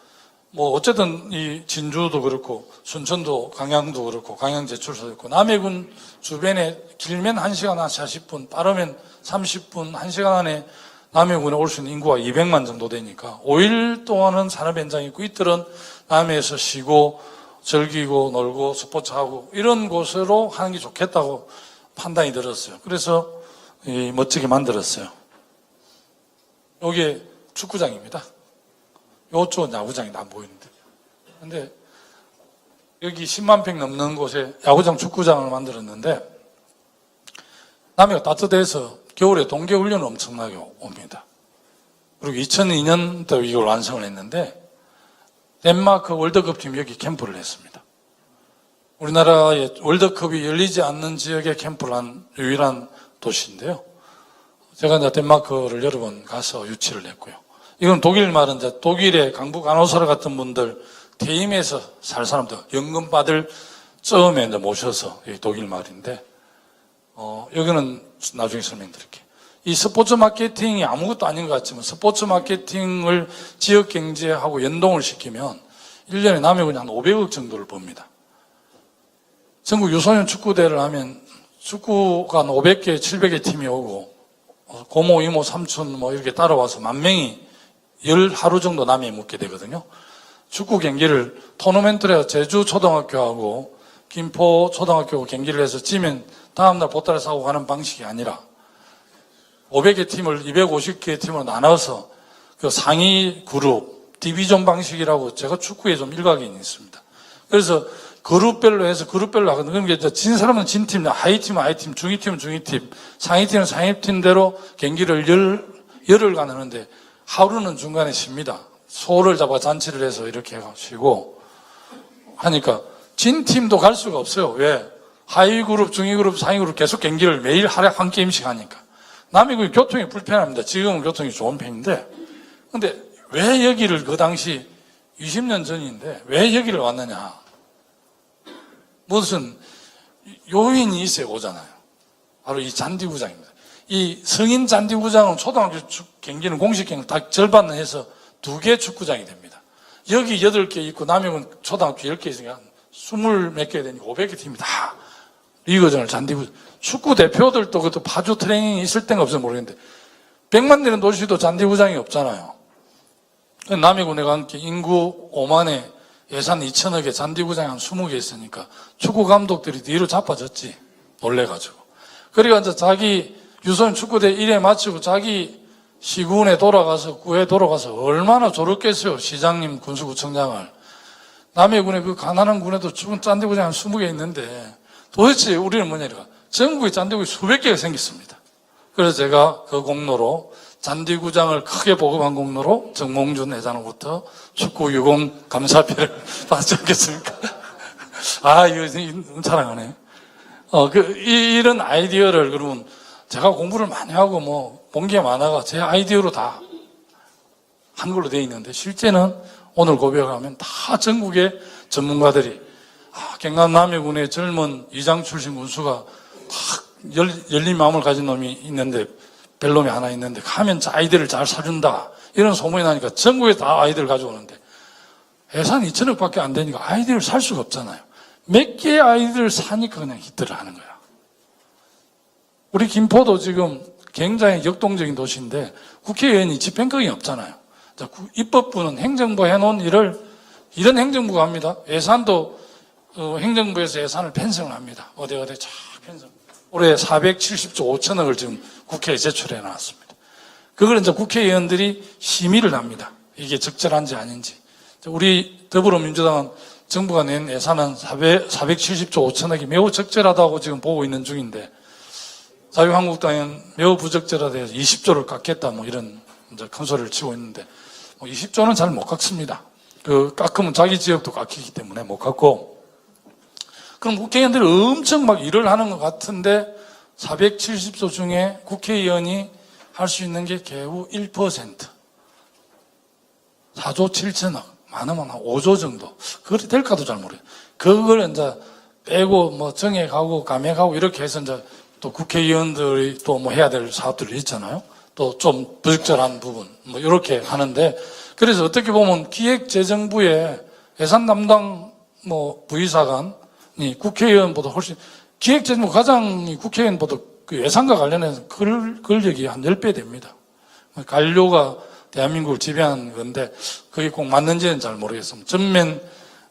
뭐 어쨌든 이 진주도 그렇고 순천도 강양도 그렇고 강양 제출소도 있고 남해군 주변에 길면 1시간 한 40분, 빠르면 30분, 1시간 안에 남해군에 올 수 있는 인구가 200만 정도 되니까 5일 동안은 산업 현장이 있고 이틀은 남해에서 쉬고 즐기고 놀고 스포츠하고 이런 곳으로 하는 게 좋겠다고 판단이 들었어요. 그래서 멋지게 만들었어요. 이게 축구장입니다. 요쪽은 야구장이 안 보이는데. 근데 여기 10만 평 넘는 곳에 야구장 축구장을 만들었는데 남해가 따뜻해서 겨울에 동계훈련을 엄청나게 옵니다. 그리고 2002년도 이걸 완성을 했는데 덴마크 월드컵 팀이 여기 캠프를 했습니다. 우리나라에 월드컵이 열리지 않는 지역에 캠프를 한 유일한 도시인데요. 제가 이제 덴마크를 여러 번 가서 유치를 했고요. 이건 독일 말은 이제 독일의 강부 간호사 같은 분들 퇴임해서 살 사람들 연금 받을 쯤에 이제 모셔서 독일 말인데, 여기는 나중에 설명드릴게요. 이 스포츠 마케팅이 아무것도 아닌 것 같지만 스포츠 마케팅을 지역 경제하고 연동을 시키면 1년에 남해군이 한 500억 정도를 법니다. 전국 유소년 축구대회를 하면 축구가 한 500개, 700개 팀이 오고 고모, 이모, 삼촌 뭐 이렇게 따라와서 10,000명이 하루 정도 남해에 묵게 되거든요. 축구 경기를 토너멘트를 해서 제주 초등학교하고 김포 초등학교 경기를 해서 지면 다음날 보따리 사고 가는 방식이 아니라 500개 팀을 250개의 팀으로 나눠서 그 상위 그룹, 디비전 방식이라고 제가 축구에 좀 일각이 있습니다. 그래서 그룹별로 해서 그룹별로 하거든요. 그러니까 진 사람은 진 팀, 하위팀은 하위팀, 중위팀은 중위팀, 상위팀은 상위팀대로 경기를 열흘간 하는데 하루는 중간에 쉽니다. 소를 잡아 잔치를 해서 이렇게 하시고 하니까 진 팀도 갈 수가 없어요. 왜? 하위 그룹, 중위 그룹, 상위 그룹 계속 경기를 매일 하루에 한 게임씩 하니까. 남해군이 교통이 불편합니다. 지금은 교통이 좋은 편인데, 근데 왜 여기를 그 당시 20년 전인데 왜 여기를 왔느냐? 무슨 요인이 있어야 오잖아요. 바로 이 잔디구장입니다. 이 성인 잔디구장은 초등학교 경기는 공식 경기는 다 절반을 해서 2개 축구장이 됩니다. 여기 8개 있고 남해군 초등학교 10개 있으니까 20몇 개 되니까 500개 팀이 다 리그전을 잔디구장. 축구 대표들도 그것도 파주 트레이닝이 있을 때가 없어서 모르겠는데 100만 되는 도시도 잔디구장이 없잖아요. 남해군에 함께 인구 5만에 예산 2천억에 잔디구장이 한 20개 있으니까 축구 감독들이 뒤로 자빠졌지. 놀래가지고. 그러니까 이제 자기 유소년 축구대 1회 마치고 자기 시군에 돌아가서 구에 돌아가서 얼마나 졸었겠어요. 시장님 군수구청장을. 남해군에 그 가난한 군에도 죽은 잔디구장이 한 20개 있는데 도대체 우리는 뭐냐니까 전국에 잔디구장이 수백 개가 생겼습니다. 그래서 제가 그 공로로 잔디구장을 크게 보급한 공로로 정몽준 회장으로부터 축구 유공 감사패를 받지 않겠습니까? 아, 이거 자랑하네. 이런 아이디어를 그러면 제가 공부를 많이 하고 뭐 본 게 많아가 제 아이디어로 다 한글로 되어 있는데 실제는 오늘 고백하면 다 전국의 전문가들이 경남 남해군의 젊은 이장 출신 군수가 딱 열린 마음을 가진 놈이 있는데 벨놈이 하나 있는데 가면 아이들을 잘 사준다 이런 소문이 나니까 전국에 다 아이들을 가져오는데 예산 2천억밖에 안 되니까 아이들을 살 수가 없잖아요. 몇 개의 아이들을 사니까 그냥 히트를 하는 거야. 우리 김포도 지금 굉장히 역동적인 도시인데 국회의원이 집행권이 없잖아요. 입법부는 행정부 해놓은 일을 이런 행정부가 합니다. 예산도 행정부에서 예산을 편성을 합니다. 어디 쫙 편성. 올해 470조 5천억을 지금 국회에 제출해 놨습니다. 그걸 이제 국회의원들이 심의를 합니다. 이게 적절한지 아닌지. 우리 더불어민주당은 정부가 낸 예산은 470조 5천억이 매우 적절하다고 지금 보고 있는 중인데 자유한국당은 매우 부적절하다 해서 20조를 깎겠다 뭐 이런 이제 큰 소리를 치고 있는데 20조는 잘 못 깎습니다. 깎으면 자기 지역도 깎이기 때문에 못 깎고 그럼 국회의원들이 엄청 막 일을 하는 것 같은데 470조 중에 국회의원이 할 수 있는 게 겨우 1%. 4조 7천억. 많으면 한 5조 정도. 그렇게 될까도 잘 모르겠어요. 그걸 이제 빼고 뭐 정액하고 감액하고 이렇게 해서 이제 또 국회의원들이 또 뭐 해야 될 사업들이 있잖아요. 또 좀 부적절한 부분 뭐 이렇게 하는데 그래서 어떻게 보면 기획재정부의 예산 담당 뭐 부의사관이 국회의원보다 훨씬 기획재정부 과장이 국회의원보다 그 예산과 관련해서 권력이 한 10배 됩니다. 관료가 대한민국을 지배하는 건데 그게 꼭 맞는지는 잘 모르겠습니다. 전면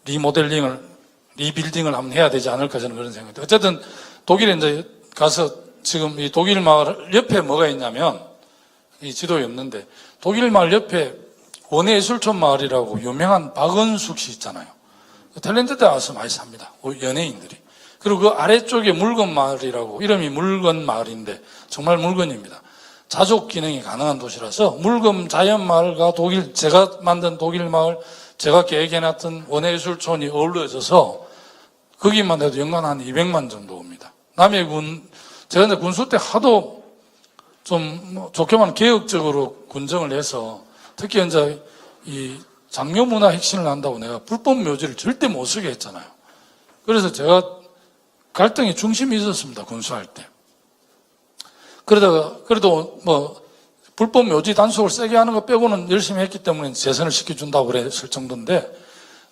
리빌딩을 한번 해야 되지 않을까 저는 그런 생각입니다. 어쨌든 독일에 이제 가서 지금 이 독일 마을 옆에 뭐가 있냐면 이 지도에 없는데 독일 마을 옆에 원예예술촌 마을이라고 유명한 박은숙 씨 있잖아요. 탤런트들 와서 많이 삽니다. 연예인들이. 그리고 그 아래쪽에 물건 마을이라고 이름이 물건 마을인데 정말 물건입니다. 자족 기능이 가능한 도시라서 물건 자연마을과 제가 만든 독일 마을, 제가 계획해놨던 원예예술촌이 어우러져서 거기만 해도 연간 한 200만 정도 옵니다. 남해군, 제가 이제 군수 때 하도 좀 좋게 말하면 개혁적으로 군정을 해서 특히 이제 이 장묘 문화 핵심을 한다고 내가 불법 묘지를 절대 못 쓰게 했잖아요. 그래서 제가 갈등의 중심이 있었습니다. 군수할 때. 그러다가 그래도 뭐 불법 묘지 단속을 세게 하는 거 빼고는 열심히 했기 때문에 재선을 시켜준다고 그랬을 정도인데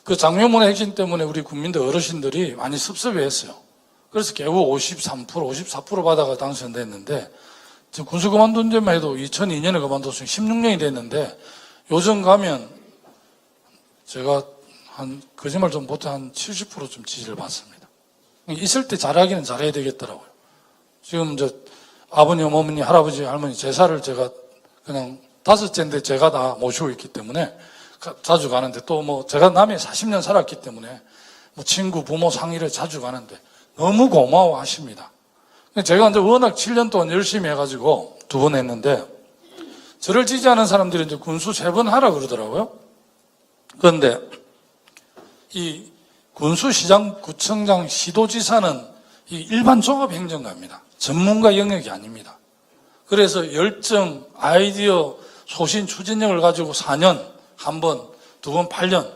그 장묘 문화 핵심 때문에 우리 국민들 어르신들이 많이 섭섭해했어요. 그래서 겨우 53%, 54% 받아가 당선됐는데 지금 군수 그만둔 데만 해도 2002년에 그만뒀으면 16년이 됐는데 요즘 가면 제가 한 거짓말 좀 못해 한 70% 지지를 받습니다. 있을 때 잘하기는 잘해야 되겠더라고요. 지금 아버님, 어머니, 할아버지, 할머니 제사를 제가 그냥 5째인데 제가 다 모시고 있기 때문에 자주 가는데 또 뭐 제가 남해 40년 살았기 때문에 뭐 친구, 부모 상의를 자주 가는데 너무 고마워 하십니다. 제가 이제 워낙 7년 동안 열심히 해가지고 2번 했는데 저를 지지하는 사람들이 이제 군수 3번 하라 그러더라고요. 그런데 이 군수시장, 구청장, 시도지사는 이 일반 종합행정가입니다. 전문가 영역이 아닙니다. 그래서 열정, 아이디어, 소신, 추진력을 가지고 4년, 1번, 2번, 8년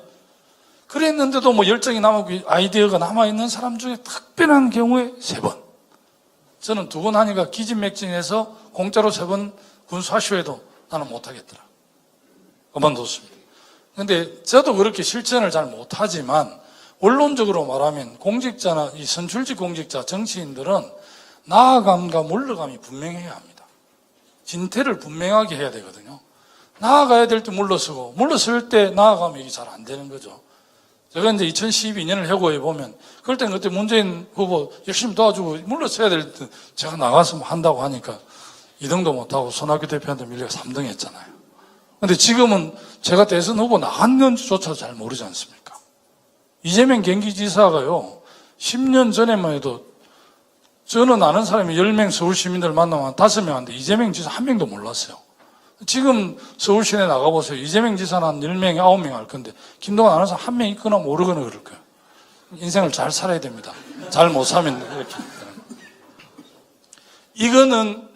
그랬는데도 뭐 열정이 남고 아이디어가 남아있는 사람 중에 특별한 경우에 3번. 저는 2번 하니까 기진맥진해서 공짜로 3번 군수하시오 해도 나는 못하겠더라. 그만뒀습니다. 근데 저도 그렇게 실천을 잘 못하지만 원론적으로 말하면 공직자나 이 선출직 공직자, 정치인들은 나아감과 물러감이 분명해야 합니다. 진퇴를 분명하게 해야 되거든요. 나아가야 될 때 물러서고 물러설 때 나아가면 이게 잘 안 되는 거죠. 제가 이제 2012년을 해고해 보면 그럴 때는 그때 문재인 후보 열심히 도와주고 물러서야 될 때 제가 나가서 뭐 한다고 하니까 2등도 못하고 손학규 대표한테 밀려 3등 했잖아요. 근데 지금은 제가 대선 후보 나갔는지조차도 잘 모르지 않습니까? 이재명 경기지사가요 10년 전에만 해도 저는 아는 사람이 10명 서울 시민들 만나면 5명 한데 이재명 지사 1명도 몰랐어요. 지금 서울 시내 나가보세요. 이재명 지사는 한 10명, 9명 할 건데 김동완 아는 사람 1명 있거나 모르거나 그럴 거예요. 인생을 잘 살아야 됩니다. 잘 못 살면 그렇게. 이거는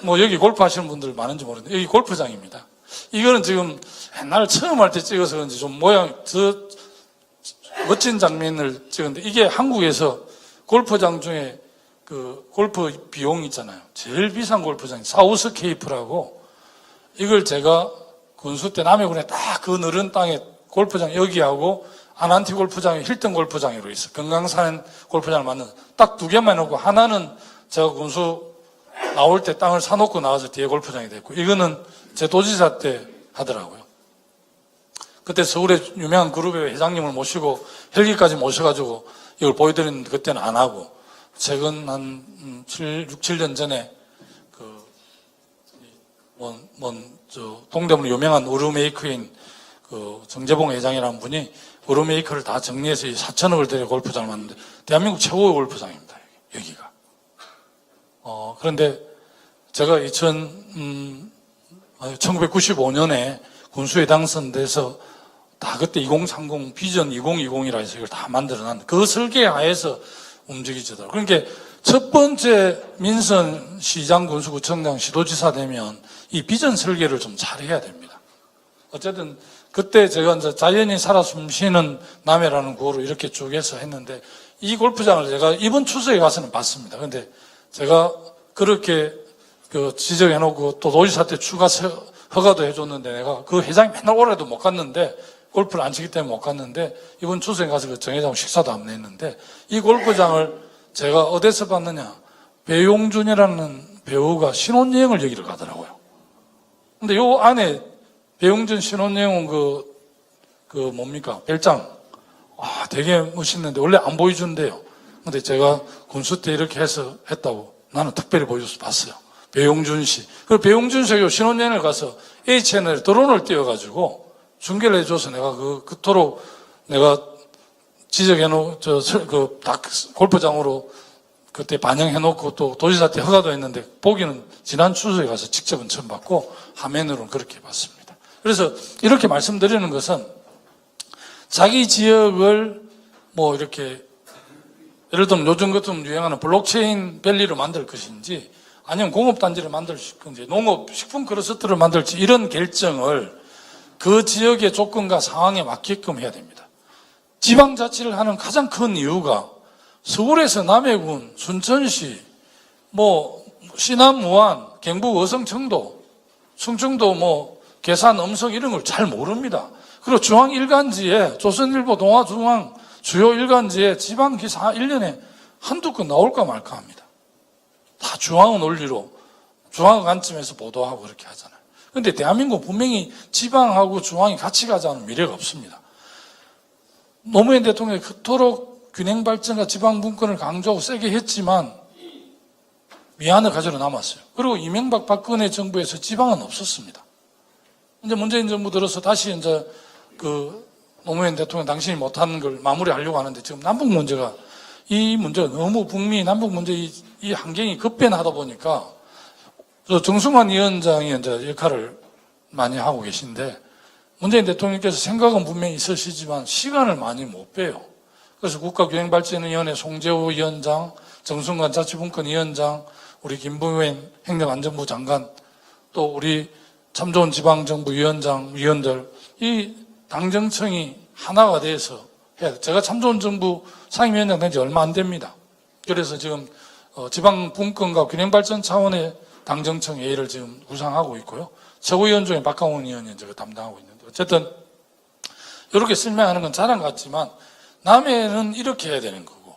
뭐 여기 골프 하시는 분들 많은지 모르는데 여기 골프장입니다. 이거는 지금 옛날 처음 할 때 찍어서 그런지 좀 모양 멋진 장면을 찍었는데 이게 한국에서 골프장 중에 그 골프 비용 있잖아요. 제일 비싼 골프장이 사우스케이프라고 이걸 제가 군수 때 남해군에 딱 그 느른 땅에 골프장 여기하고 아난티 골프장이 힐튼 골프장으로 있어. 금강산 골프장을 만든 딱 2개만 해놓고 하나는 제가 군수 나올 때 땅을 사놓고 나와서 뒤에 골프장이 됐고 이거는 제 도지사 때 하더라고요. 그때 서울에 유명한 그룹의 회장님을 모시고 헬기까지 모셔가지고 이걸 보여드렸는데 그때는 안 하고 최근 한 6, 7년 전에 동대문 유명한 우르메이커인 그 정재봉 회장이라는 분이 우르메이커를 다 정리해서 4천억을 들여 골프장을 만드는데 대한민국 최고의 골프장입니다. 여기가. 그런데 제가 1995년에 군수에 당선돼서 다 그때 2030 비전 2020이라 해서 이걸 다 만들어놨는데 그 설계 하에서 움직이더라고요. 그러니까 첫 번째 민선 시장, 군수, 구청장, 시도지사 되면 이 비전 설계를 좀 잘해야 됩니다. 어쨌든 그때 제가 이제 자연이 살아 숨쉬는 남해라는 구호로 이렇게 쭉 해서 했는데 이 골프장을 제가 이번 추석에 가서는 봤습니다. 그런데 제가 그렇게 지적해놓고 또 도지사 때 추가 허가도 해줬는데 내가 그 회장이 맨날 오래도 못 갔는데 골프를 안 치기 때문에 못 갔는데 이번 추석에 가서 그 정회장 식사도 안 했는데 이 골프장을 제가 어디서 봤느냐 배용준이라는 배우가 신혼여행을 여기를 가더라고요. 근데 요 안에 배용준 신혼여행은 뭡니까 별장 되게 멋있는데 원래 안 보여준대요. 근데 제가 군수 때 이렇게 해서 했다고 나는 특별히 보여줘서 봤어요. 배용준 씨. 그 배용준 씨가 신혼여행을 가서 A채널에 드론을 띄워가지고 중계를 해줘서 내가 그토록 내가 지적해놓은 골프장으로 그때 반영해놓고 또 도지사 때 허가도 했는데 보기는 지난 추석에 가서 직접은 처음 봤고 화면으로는 그렇게 봤습니다. 그래서 이렇게 말씀드리는 것은 자기 지역을 뭐 이렇게 예를 들면 요즘 같은 유행하는 블록체인 밸리를 만들 것인지 아니면 공업단지를 만들 건지 농업 식품 클러스터를 만들지 이런 결정을 그 지역의 조건과 상황에 맞게끔 해야 됩니다. 지방자치를 하는 가장 큰 이유가 서울에서 남해군, 순천시, 뭐 시남, 무안, 경북, 어성, 청도, 충청도, 뭐 괴산, 음성 이런 걸 잘 모릅니다. 그리고 중앙 일간지에 조선일보, 동아중앙 주요 일간지에 지방기사 1년에 한두 건 나올까 말까 합니다. 다 중앙 논리로 중앙 관점에서 보도하고 그렇게 하잖아요. 그런데 대한민국 분명히 지방하고 중앙이 같이 가자는 미래가 없습니다. 노무현 대통령이 그토록 균형 발전과 지방 분권을 강조하고 세게 했지만 미안을 가지러 남았어요. 그리고 이명박 박근혜 정부에서 지방은 없었습니다. 이제 문재인 정부 들어서 다시 이제 그 노무현 대통령 당신이 못한 걸 마무리하려고 하는데 지금 남북 문제가 이 문제가 너무 북미 남북 문제 이 환경이 급변하다 보니까 정승환 위원장이 이제 역할을 많이 하고 계신데 문재인 대통령께서 생각은 분명히 있으시지만 시간을 많이 못 빼요. 그래서 국가균형발전위원회 송재호 위원장, 정순관 자치분권위원장, 우리 김부겸 행정안전부 장관, 또 우리 참 좋은 지방정부위원장, 위원들 이 당정청이 하나가 돼서 해야 돼. 제가 참 좋은 정부 상임위원장 된 지 얼마 안 됩니다. 그래서 지금 지방분권과 균형발전 차원의 당정청 회의를 지금 구상하고 있고요. 최고위원 중에 박강원 의원이 제가 담당하고 있는데 어쨌든 이렇게 설명하는 건 자랑 같지만 남해는 이렇게 해야 되는 거고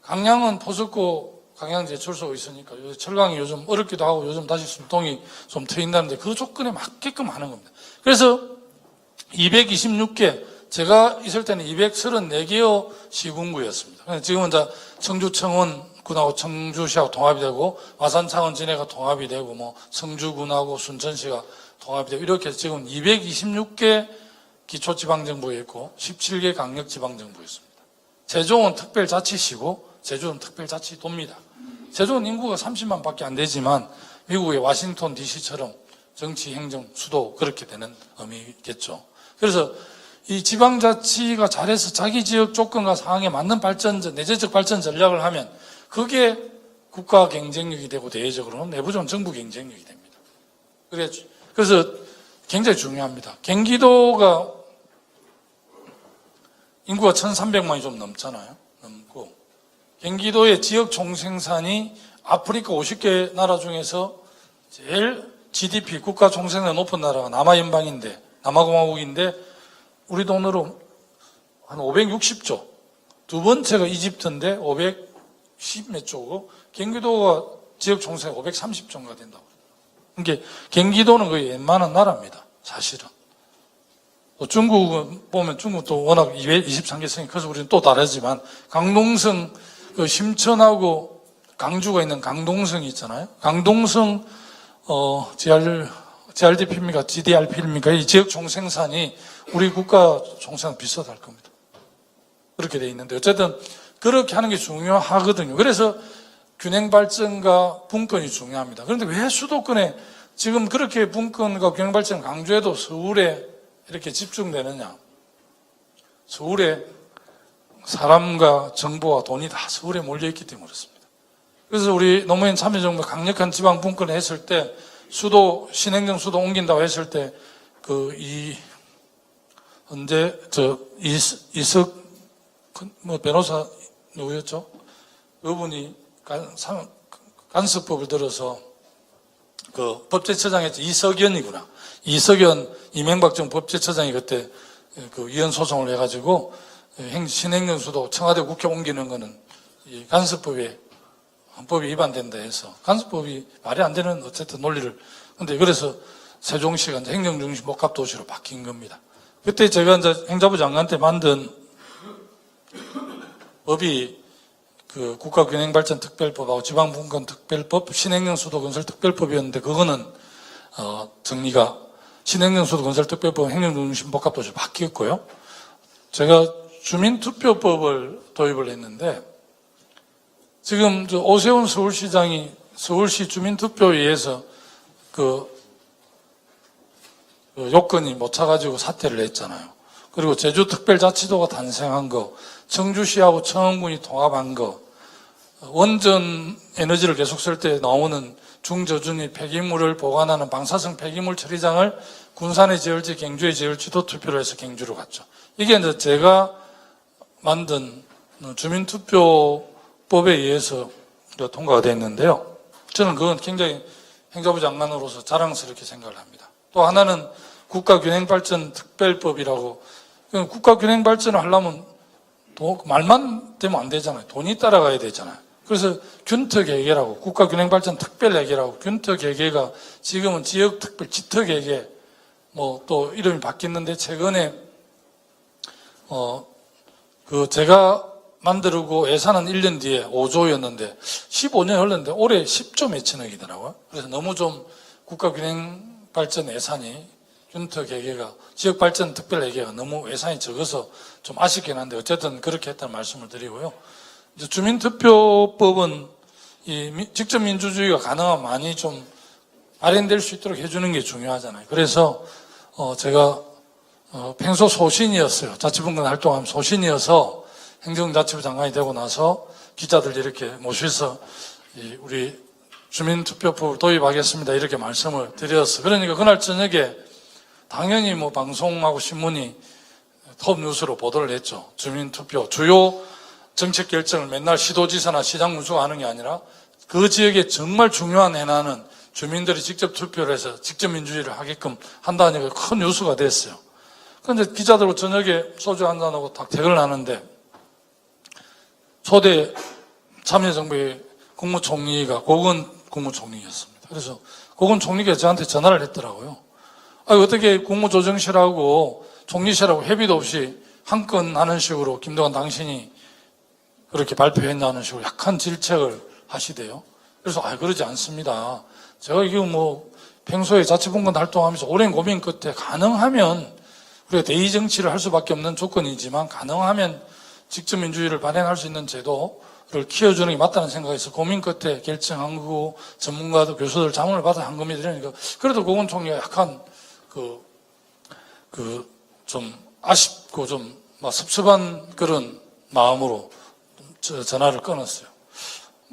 강양은 포석고 강양제 출소가 있으니까 철강이 요즘 어렵기도 하고 요즘 다시 숨통이 좀 트인다는데 그 조건에 맞게끔 하는 겁니다. 그래서 226개 제가 있을 때는 234개의 시군구였습니다. 지금은 이제 청주 청원군하고 청주시하고 통합이 되고 마산 창원 진해가 통합이 되고 뭐 성주군하고 순천시가 통합이 되고 이렇게 지금 226개 기초지방정부가 있고 17개 강력지방정부였습니다. 제주는 특별자치시고 제주는 특별자치도입니다. 제주는 인구가 30만 밖에 안 되지만 미국의 워싱턴 DC처럼 정치, 행정, 수도 그렇게 되는 의미겠죠. 그래서 이 지방자치가 잘해서 자기 지역 조건과 상황에 맞는 내재적 발전 전략을 하면 그게 국가 경쟁력이 되고 대외적으로는 내부적으로 정부 경쟁력이 됩니다. 그래서 굉장히 중요합니다. 경기도가 인구가 1,300만이 좀 넘잖아요. 넘고 경기도의 지역 총생산이 아프리카 50개 나라 중에서 제일 GDP 국가 총생산 높은 나라가 남아연방인데 남아공화국인데 우리 돈으로 한 560조 두 번째가 이집트인데 510 몇 조고 경기도가 지역 총생산 530조가 된다고. 그러니까 경기도는 거의 웬만한 나라입니다. 사실은. 또 중국은 보면 중국도 워낙 223개 성이 커서 우리는 또 다르지만 강동성 그 심천하고 강주가 있는 강동성이 있잖아요. 강동성 GRDP입니까? GDRP입니까? 이 지역 총생산이 우리 국가 총생산 비슷할 겁니다. 그렇게 돼 있는데 어쨌든 그렇게 하는 게 중요하거든요. 그래서 균형 발전과 분권이 중요합니다. 그런데 왜 수도권에 지금 그렇게 분권과 균형 발전 강조해도 서울에 이렇게 집중되느냐? 서울에 사람과 정보와 돈이 다 서울에 몰려있기 때문에 그렇습니다. 그래서 우리 노무현 참여정부가 강력한 지방 분권을 했을 때 수도, 신행정 수도 옮긴다고 했을 때 이석 변호사 누구였죠? 그분이 간섭법을 들어서 그 법제처장했죠. 이석연이구나. 이석연 이명박 정부 법제처장이 그때 그 위헌 소송을 해가지고 신행정 수도 청와대 국회 옮기는 거는 이 간섭법에 헌법이 위반된다 해서 간섭법이 말이 안 되는 어쨌든 논리를 근데 그래서 세종시가 이제 행정중심 복합도시로 바뀐 겁니다. 그때 제가 이제 행자부 장관 때 만든 법이 그 국가균형발전특별법하고 지방분권특별법, 신행정수도건설특별법이었는데 그거는 정리가 신행정수도건설특별법 행정중심 복합도시로 바뀌었고요. 제가 주민투표법을 도입을 했는데 지금 오세훈 서울시장이 서울시 주민투표에 의해서 그 요건이 못 차가지고 사퇴를 했잖아요. 그리고 제주특별자치도가 탄생한 거, 청주시하고 청원군이 통합한 거, 원전 에너지를 계속 쓸 때 나오는 중저준위 폐기물을 보관하는 방사성 폐기물 처리장을 군산에 지을지 경주에 지을지도 투표를 해서 경주로 갔죠. 이게 이제 제가 만든 주민투표법에 의해서 통과가 됐는데요. 저는 그건 굉장히 행정부 장관으로서 자랑스럽게 생각을 합니다. 또 하나는 국가균형발전특별법이라고, 국가균형발전을 하려면 말만 되면 안 되잖아요. 돈이 따라가야 되잖아요. 그래서 균특외계라고, 국가균형발전특별외계라고, 균특외계가 지금은 지역특별, 지특외계, 또 이름이 바뀌었는데, 최근에, 제가 만들고 예산은 1년 뒤에 5조였는데, 15년 흘렀는데, 올해 10조 몇천억이더라고요. 그래서 너무 좀 국가균형발전 예산이, 균특외계가, 지역발전특별외계가 너무 예산이 적어서 좀 아쉽긴 한데, 어쨌든 그렇게 했다는 말씀을 드리고요. 이제 주민투표법은 이 직접민주주의가 가능한 많이 좀 발현될 수 있도록 해주는 게 중요하잖아요. 그래서 제가 평소 소신이었어요. 자치분권 활동하면 소신이어서 행정자치부 장관이 되고 나서 기자들 이렇게 모셔서 우리 주민투표법을 도입하겠습니다 이렇게 말씀을 드렸어요. 그러니까 그날 저녁에 당연히 방송하고 신문이 톱뉴스로 보도를 했죠. 주민투표 주요 정책 결정을 맨날 시도지사나 시장 문수가 하는 게 아니라 그 지역에 정말 중요한 해나는 주민들이 직접 투표를 해서 직접 민주주의를 하게끔 한다니까 큰 뉴스가 됐어요. 그런데 기자들과 저녁에 소주 한잔하고 딱 퇴근을 하는데 초대 참여정부의 국무총리가 고건 국무총리였습니다. 그래서 고건 총리가 저한테 전화를 했더라고요. 어떻게 국무조정실하고 총리실하고 협의도 없이 한 건 하는 식으로 김동완 당신이 그렇게 발표했냐는 식으로 약한 질책을 하시대요. 그래서 그러지 않습니다. 제가 이게 평소에 자치분권 활동하면서 오랜 고민 끝에 가능하면 우리가 대의 정치를 할 수밖에 없는 조건이지만 가능하면 직접 민주주의를 발현할 수 있는 제도를 키워주는 게 맞다는 생각에서 고민 끝에 결정한 거고 전문가들 교수들 자문을 받아 한 겁니다. 그러니까 그래도 고건 총리가 약간 좀 아쉽고 좀 섭섭한 그런 마음으로 전화를 끊었어요.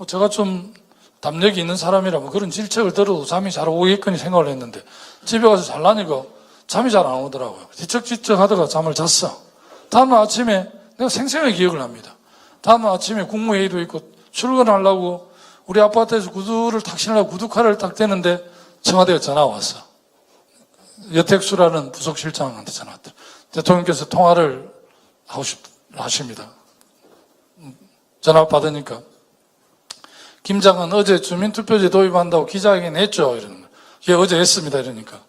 제가 좀 담력이 있는 사람이라면 그런 질책을 들어도 잠이 잘 오겠거니 생각을 했는데 집에 가서 잘라니까 잠이 잘 안 오더라고요. 뒤척뒤척 하다가 잠을 잤어. 다음날 아침에 내가 생생하게 기억을 합니다. 다음날 아침에 국무회의도 있고 출근하려고 우리 아파트에서 구두를 탁 신으려고 구두칼을 딱 대는데 청와대가 전화가 왔어. 여택수라는 부속실장한테 전화 왔더라. 대통령께서 통화를 하십니다. 전화 받으니까 김 장관 어제 주민투표제 도입한다고 기자회견 했죠? 이러는 거예요. 예, 어제 했습니다. 이러니까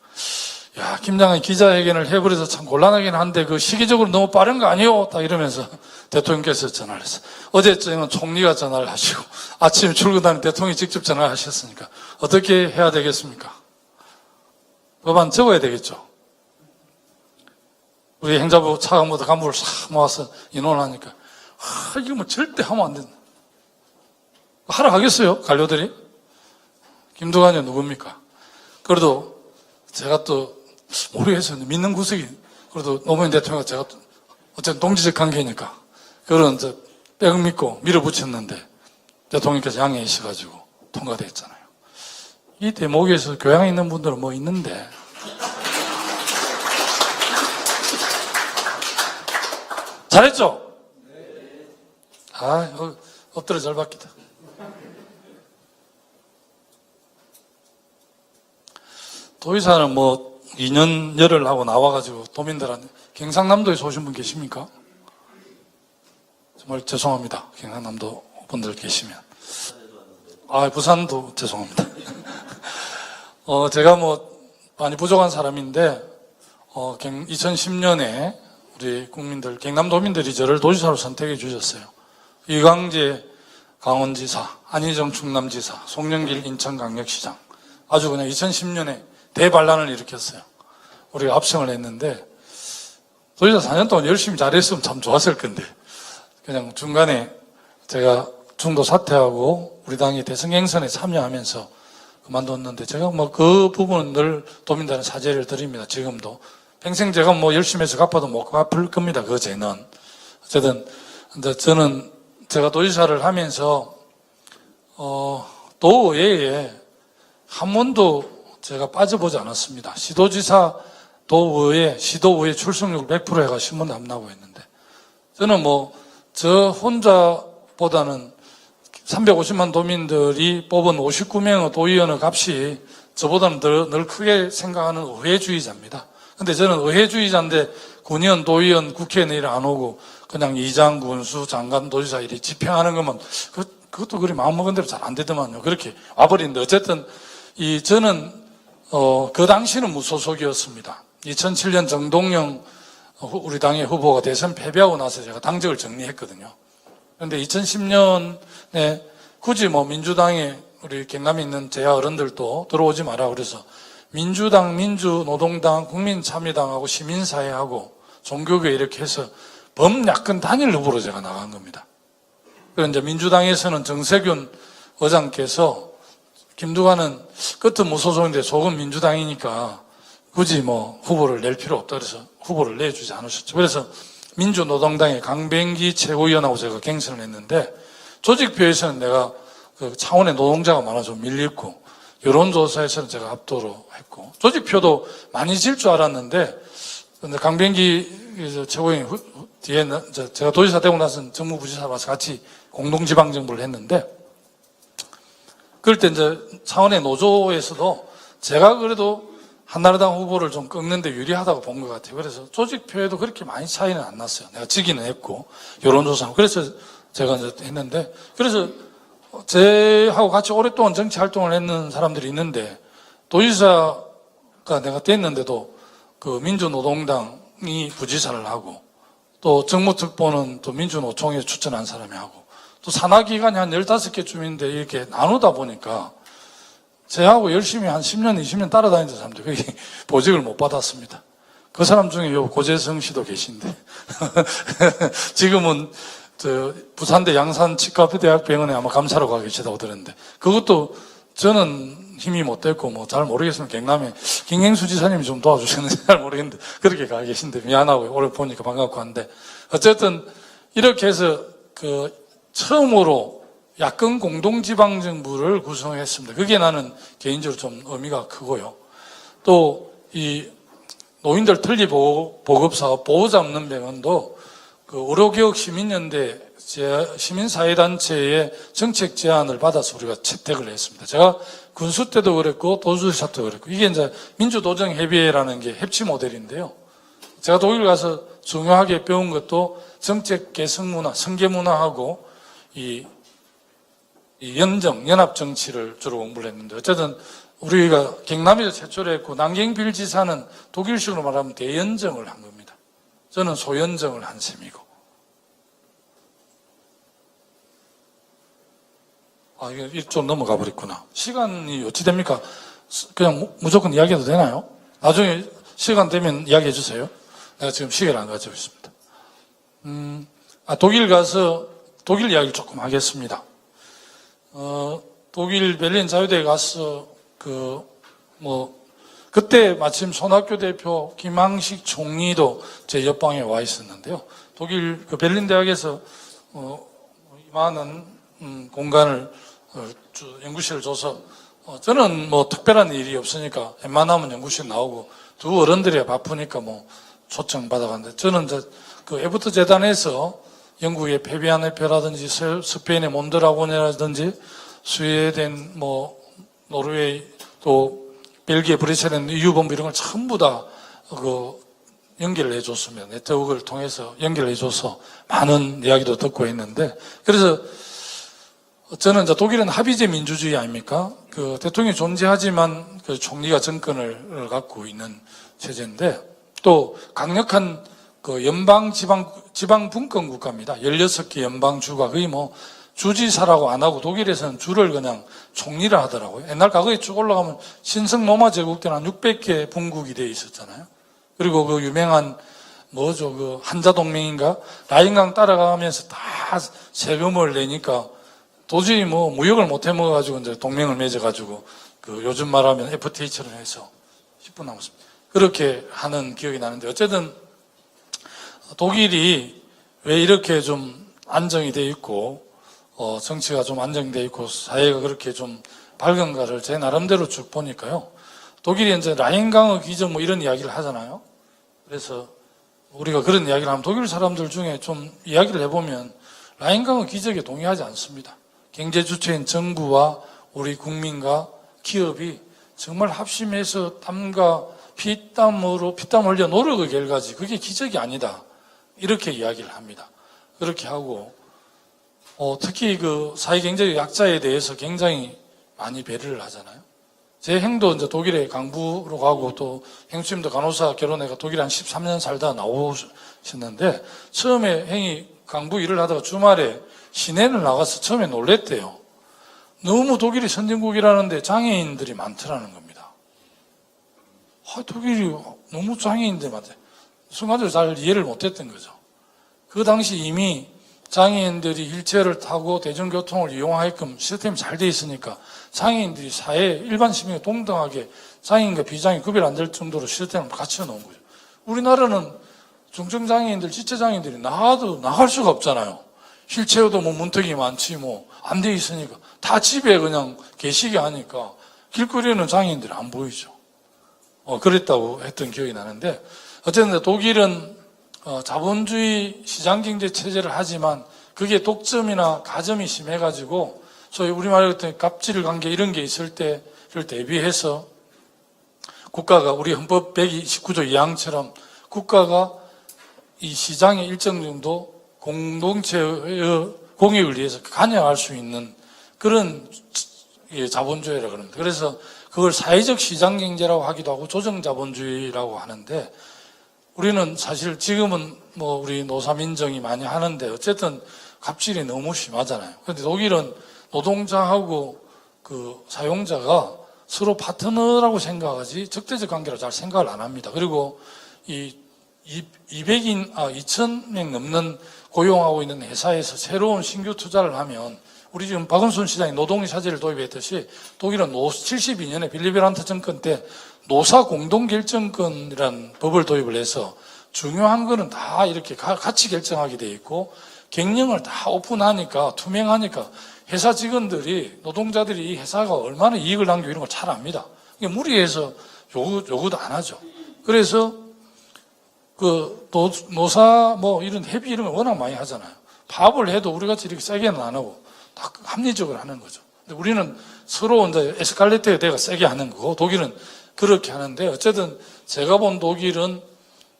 김 장관이 기자회견을 해버려서 참 곤란하긴 한데 그 시기적으로 너무 빠른 거 아니에요? 딱 이러면서 대통령께서 전화를 했어요. 어제 저는 총리가 전화를 하시고 아침에 출근하는 대통령이 직접 전화를 하셨으니까 어떻게 해야 되겠습니까? 법안 적어야 되겠죠. 우리 행자부 차관보다 간부를 싹 모아서 인원을 하니까 이거 절대 하면 안 된다. 하러 가겠어요? 관료들이? 김두관이 누굽니까? 그래도 제가 또 모르겠어요. 믿는 구석이. 그래도 노무현 대통령과 제가 어쨌든 동지적 관계니까 그런 백 믿고 밀어붙였는데 대통령께서 양해해 주셔가지고 통과됐잖아요. 이 대목에서 교양 있는 분들은 있는데 잘했죠? 엎드려 절 받기다. 도의사는 2년 열을 하고 나와가지고 도민들한테 경상남도에서 오신 분 계십니까? 정말 죄송합니다. 경상남도 분들 계시면. 부산도 죄송합니다. 제가 많이 부족한 사람인데 2010년에 우리 국민들, 경남도민들이 저를 도지사로 선택해 주셨어요. 이광재 강원지사, 안희정 충남지사, 송영길 인천광역시장. 아주 그냥 2010년에 대반란을 일으켰어요. 우리가 압승을 했는데 도지사 4년 동안 열심히 잘했으면 참 좋았을 건데 그냥 중간에 제가 중도 사퇴하고 우리 당이 대선 경선에 참여하면서 그만뒀는데 제가 그 부분은 늘 도민들한테 사죄를 드립니다. 지금도 평생 제가 열심히 해서 갚아도 못 갚을 겁니다. 그 죄는. 어쨌든 근데 저는 제가 도지사를 하면서 도의회에 한 번도 제가 빠져보지 않았습니다. 시도지사 도의회, 시도의회 출석률 100% 해가 신문도 안 나고 했는데 저는 저 혼자보다는 350만 도민들이 뽑은 59명의 도의원의 값이 저보다는 늘 크게 생각하는 의회주의자입니다. 근데 저는 의회주의자인데 군의원, 도의원, 국회의원 일 안 오고 그냥 이장, 군수, 장관, 도지사 일이 집행하는 것만 그것도 그리 마음먹은 대로 잘 안 되더만요. 그렇게 와버리는데 어쨌든 저는 그 당시는 무소속이었습니다. 2007년 정동영 우리 당의 후보가 대선 패배하고 나서 제가 당적을 정리했거든요. 그런데 2010년에 굳이 민주당에 우리 경남에 있는 제야 어른들도 들어오지 마라 그래서 민주당, 민주노동당, 국민참여당하고 시민사회하고 종교계 이렇게 해서 범야권 단일 후보로 제가 나간 겁니다. 그런데 이제 민주당에서는 정세균 의장께서 김두관은 끝은 무소속인데 속은 민주당이니까 굳이 후보를 낼 필요 없다 그래서 후보를 내주지 않으셨죠. 그래서 민주노동당의 강병기 최고위원하고 제가 경선을 했는데 조직표에서는 내가 그 창원에 노동자가 많아 좀 밀렸고 여론조사에서는 제가 압도로 했고 조직표도 많이 질 줄 알았는데 근데 강병기 최고위원 뒤에 제가 도지사 되고 나서는 정무부지사 와서 같이 공동지방정부를 했는데 그럴 때 이제 창원의 노조에서도 제가 그래도 한나라당 후보를 좀 꺾는데 유리하다고 본 것 같아요. 그래서 조직표에도 그렇게 많이 차이는 안 났어요. 내가 지기는 했고 여론조사는 그래서 제가 이제 했는데 그래서 제하고 같이 오랫동안 정치 활동을 했는 사람들이 있는데 도지사가 내가 됐는데도 그 민주노동당이 부지사를 하고 또 정무특보는 또 민주노총에서 추천한 사람이 하고 또 산하기관이 한 15개쯤인데 이렇게 나누다 보니까 제하고 열심히 한 10년, 20년 따라다니던 사람들 거기 보직을 못 받았습니다. 그 사람 중에 고재성 씨도 계신데 지금은 부산대 양산치과대학병원에 아마 감사로 가 계시다고 들었는데 그것도 저는 힘이 못 됐고 잘 모르겠으면 경남에 김경수 지사님이 좀 도와주셨는지 잘 모르겠는데 그렇게 가 계신데 미안하고 오늘 보니까 반갑고 한데 어쨌든 이렇게 해서 처음으로 야권 공동지방정부를 구성했습니다. 그게 나는 개인적으로 좀 의미가 크고요. 또 이 노인들 틀니 보급사업 보호자 없는 병원도 의료개혁 시민연대 시민사회단체의 정책 제안을 받아서 우리가 채택을 했습니다. 제가 군수 때도 그랬고 도주사 때도 그랬고 이게 이제 민주도정협의회라는 게 협치 모델인데요. 제가 독일 가서 중요하게 배운 것도 정책 개성 문화, 성계 문화하고 이 연합 정치를 주로 공부를 했는데 어쨌든 우리가 경남에서 최초로 했고 남경빌지사는 독일식으로 말하면 대연정을 한 겁니다. 저는 소연정을 한 셈이고. 이게 좀 넘어가 버렸구나. 시간이 어찌 됩니까? 그냥 무조건 이야기해도 되나요? 나중에 시간 되면 이야기해 주세요. 내가 지금 시계를 안 가지고 있습니다. 독일 가서 독일 이야기를 조금 하겠습니다. 독일 베를린 자유대에 가서 그때 마침 손학규 대표, 김항식 총리도 제 옆방에 와 있었는데요. 독일 베를린 대학에서 이만한 공간을 연구실을 줘서 저는 특별한 일이 없으니까 웬만하면 연구실 나오고 두 어른들이 바쁘니까 초청 받아갔는데 저는 이제 에버트 재단에서 영국의 페비안 회표라든지 스페인의 몬드라곤이라든지 스웨덴 노르웨이 또 벨기에 브뤼셀은 EU 본부 이런 걸 전부 다 연결을 해줬으면 네트워크를 통해서 연결을 해줘서 많은 이야기도 듣고 있는데 그래서 저는 이제 독일은 합의제 민주주의 아닙니까? 대통령이 존재하지만 총리가 정권을 갖고 있는 체제인데 또 강력한 연방 지방 분권 국가입니다. 16개 연방주가 거의 주지사라고 안 하고 독일에서는 주를 그냥 총리를 하더라고요. 옛날 과거에 쭉 올라가면 신성 로마 제국 때는 한 600개 분국이 되어 있었잖아요. 그리고 유명한 한자 동맹인가 라인강 따라가면서 다 세금을 내니까 도저히 무역을 못 해먹어가지고 이제 동맹을 맺어가지고 요즘 말하면 FTA처럼 해서 10분 남았습니다. 그렇게 하는 기억이 나는데 어쨌든 독일이 왜 이렇게 좀 안정이 돼 있고 정치가 좀 안정돼 있고 사회가 그렇게 좀 밝은가를 제 나름대로 쭉 보니까요. 독일이 이제 라인강의 기적 뭐 이런 이야기를 하잖아요. 그래서 우리가 그런 이야기를 하면 독일 사람들 중에 좀 이야기를 해보면 라인강의 기적에 동의하지 않습니다. 경제 주체인 정부와 우리 국민과 기업이 정말 합심해서 땀과 피땀 흘려 노력의 결과지 그게 기적이 아니다. 이렇게 이야기를 합니다. 그렇게 하고 특히 그 사회경제적 약자에 대해서 굉장히 많이 배려를 하잖아요. 제 형도 이제 독일에 강부로 가고 또 형수님도 간호사 결혼해가 독일에 한 13년 살다 나오셨는데 처음에 형이 강부 일을 하다가 주말에 시내를 나가서 처음에 놀랬대요. 너무 독일이 선진국이라는데 장애인들이 많더라는 겁니다. 독일이 너무 장애인들 많대. 순간적으로 잘 이해를 못했던 거죠. 그 당시 이미 장애인들이 휠체어를 타고 대중교통을 이용하게끔 시스템이 잘 돼 있으니까 장애인들이 사회 일반 시민과 동등하게 장애인과 비장애인 구별 안 될 정도로 시스템을 갖춰 놓은 거죠. 우리나라는 중증장애인들, 지체장애인들이 나가도 나갈 수가 없잖아요. 휠체어도 뭐 문턱이 많지 뭐 안 돼 있으니까 다 집에 그냥 계시게 하니까 길거리에는 장애인들이 안 보이죠. 그랬다고 했던 기억이 나는데 어쨌든 독일은 자본주의 시장경제 체제를 하지만 그게 독점이나 가점이 심해가지고 소위 우리말로 갑질 관계 이런 게 있을 때를 대비해서 국가가 우리 헌법 129조 2항처럼 국가가 이 시장의 일정 정도 공동체의 공익을 위해서 관여할 수 있는 그런 자본주의라고 합니다. 그래서 그걸 사회적 시장경제라고 하기도 하고 조정자본주의라고 하는데 우리는 사실 지금은 뭐 우리 노사민정이 많이 하는데 어쨌든 갑질이 너무 심하잖아요. 그런데 독일은 노동자하고 그 사용자가 서로 파트너라고 생각하지 적대적 관계로 잘 생각을 안 합니다. 그리고 이 2,000명 넘는 고용하고 있는 회사에서 새로운 신규 투자를 하면 우리 지금 박은순 시장이 노동의 사제를 도입했듯이 독일은 72년에 빌리 브란트 정권 때 노사 공동결정권이라는 법을 도입을 해서 중요한 거는 다 이렇게 같이 결정하게 돼 있고 경영을 다 오픈하니까 투명하니까 회사 직원들이 노동자들이 이 회사가 얼마나 이익을 남기고 이런 걸 잘 압니다. 무리해서 요구도 안 하죠. 그래서 그 노사 뭐 이런 협의 이런 걸 워낙 많이 하잖아요. 파업을 해도 우리 같이 이렇게 세게는 안 하고 다 합리적으로 하는 거죠. 근데 우리는 서로 이제 에스컬레이터에 대가 세게 하는 거고 독일은 그렇게 하는데 어쨌든 제가 본 독일은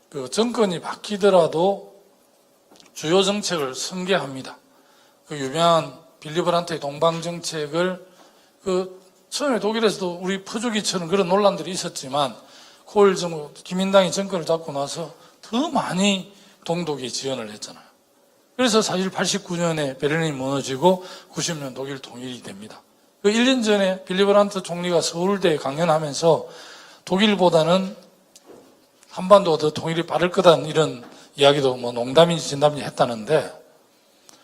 그 정권이 바뀌더라도 주요 정책을 승계합니다. 그 유명한 빌리 브란트의 동방 정책을 처음에 독일에서도 우리 퍼주기처럼 그런 논란들이 있었지만 코일 정부 기민당이 정권을 잡고 나서 더 많이 동독에 지원을 했잖아요. 그래서 사실 89년에 베를린이 무너지고 90년 독일 통일이 됩니다. 그 1년 전에 빌리 브란트 총리가 서울대에 강연하면서 독일보다는 한반도가 더 통일이 빠를 거다는 이런 이야기도 뭐 농담인지 진담인지 했다는데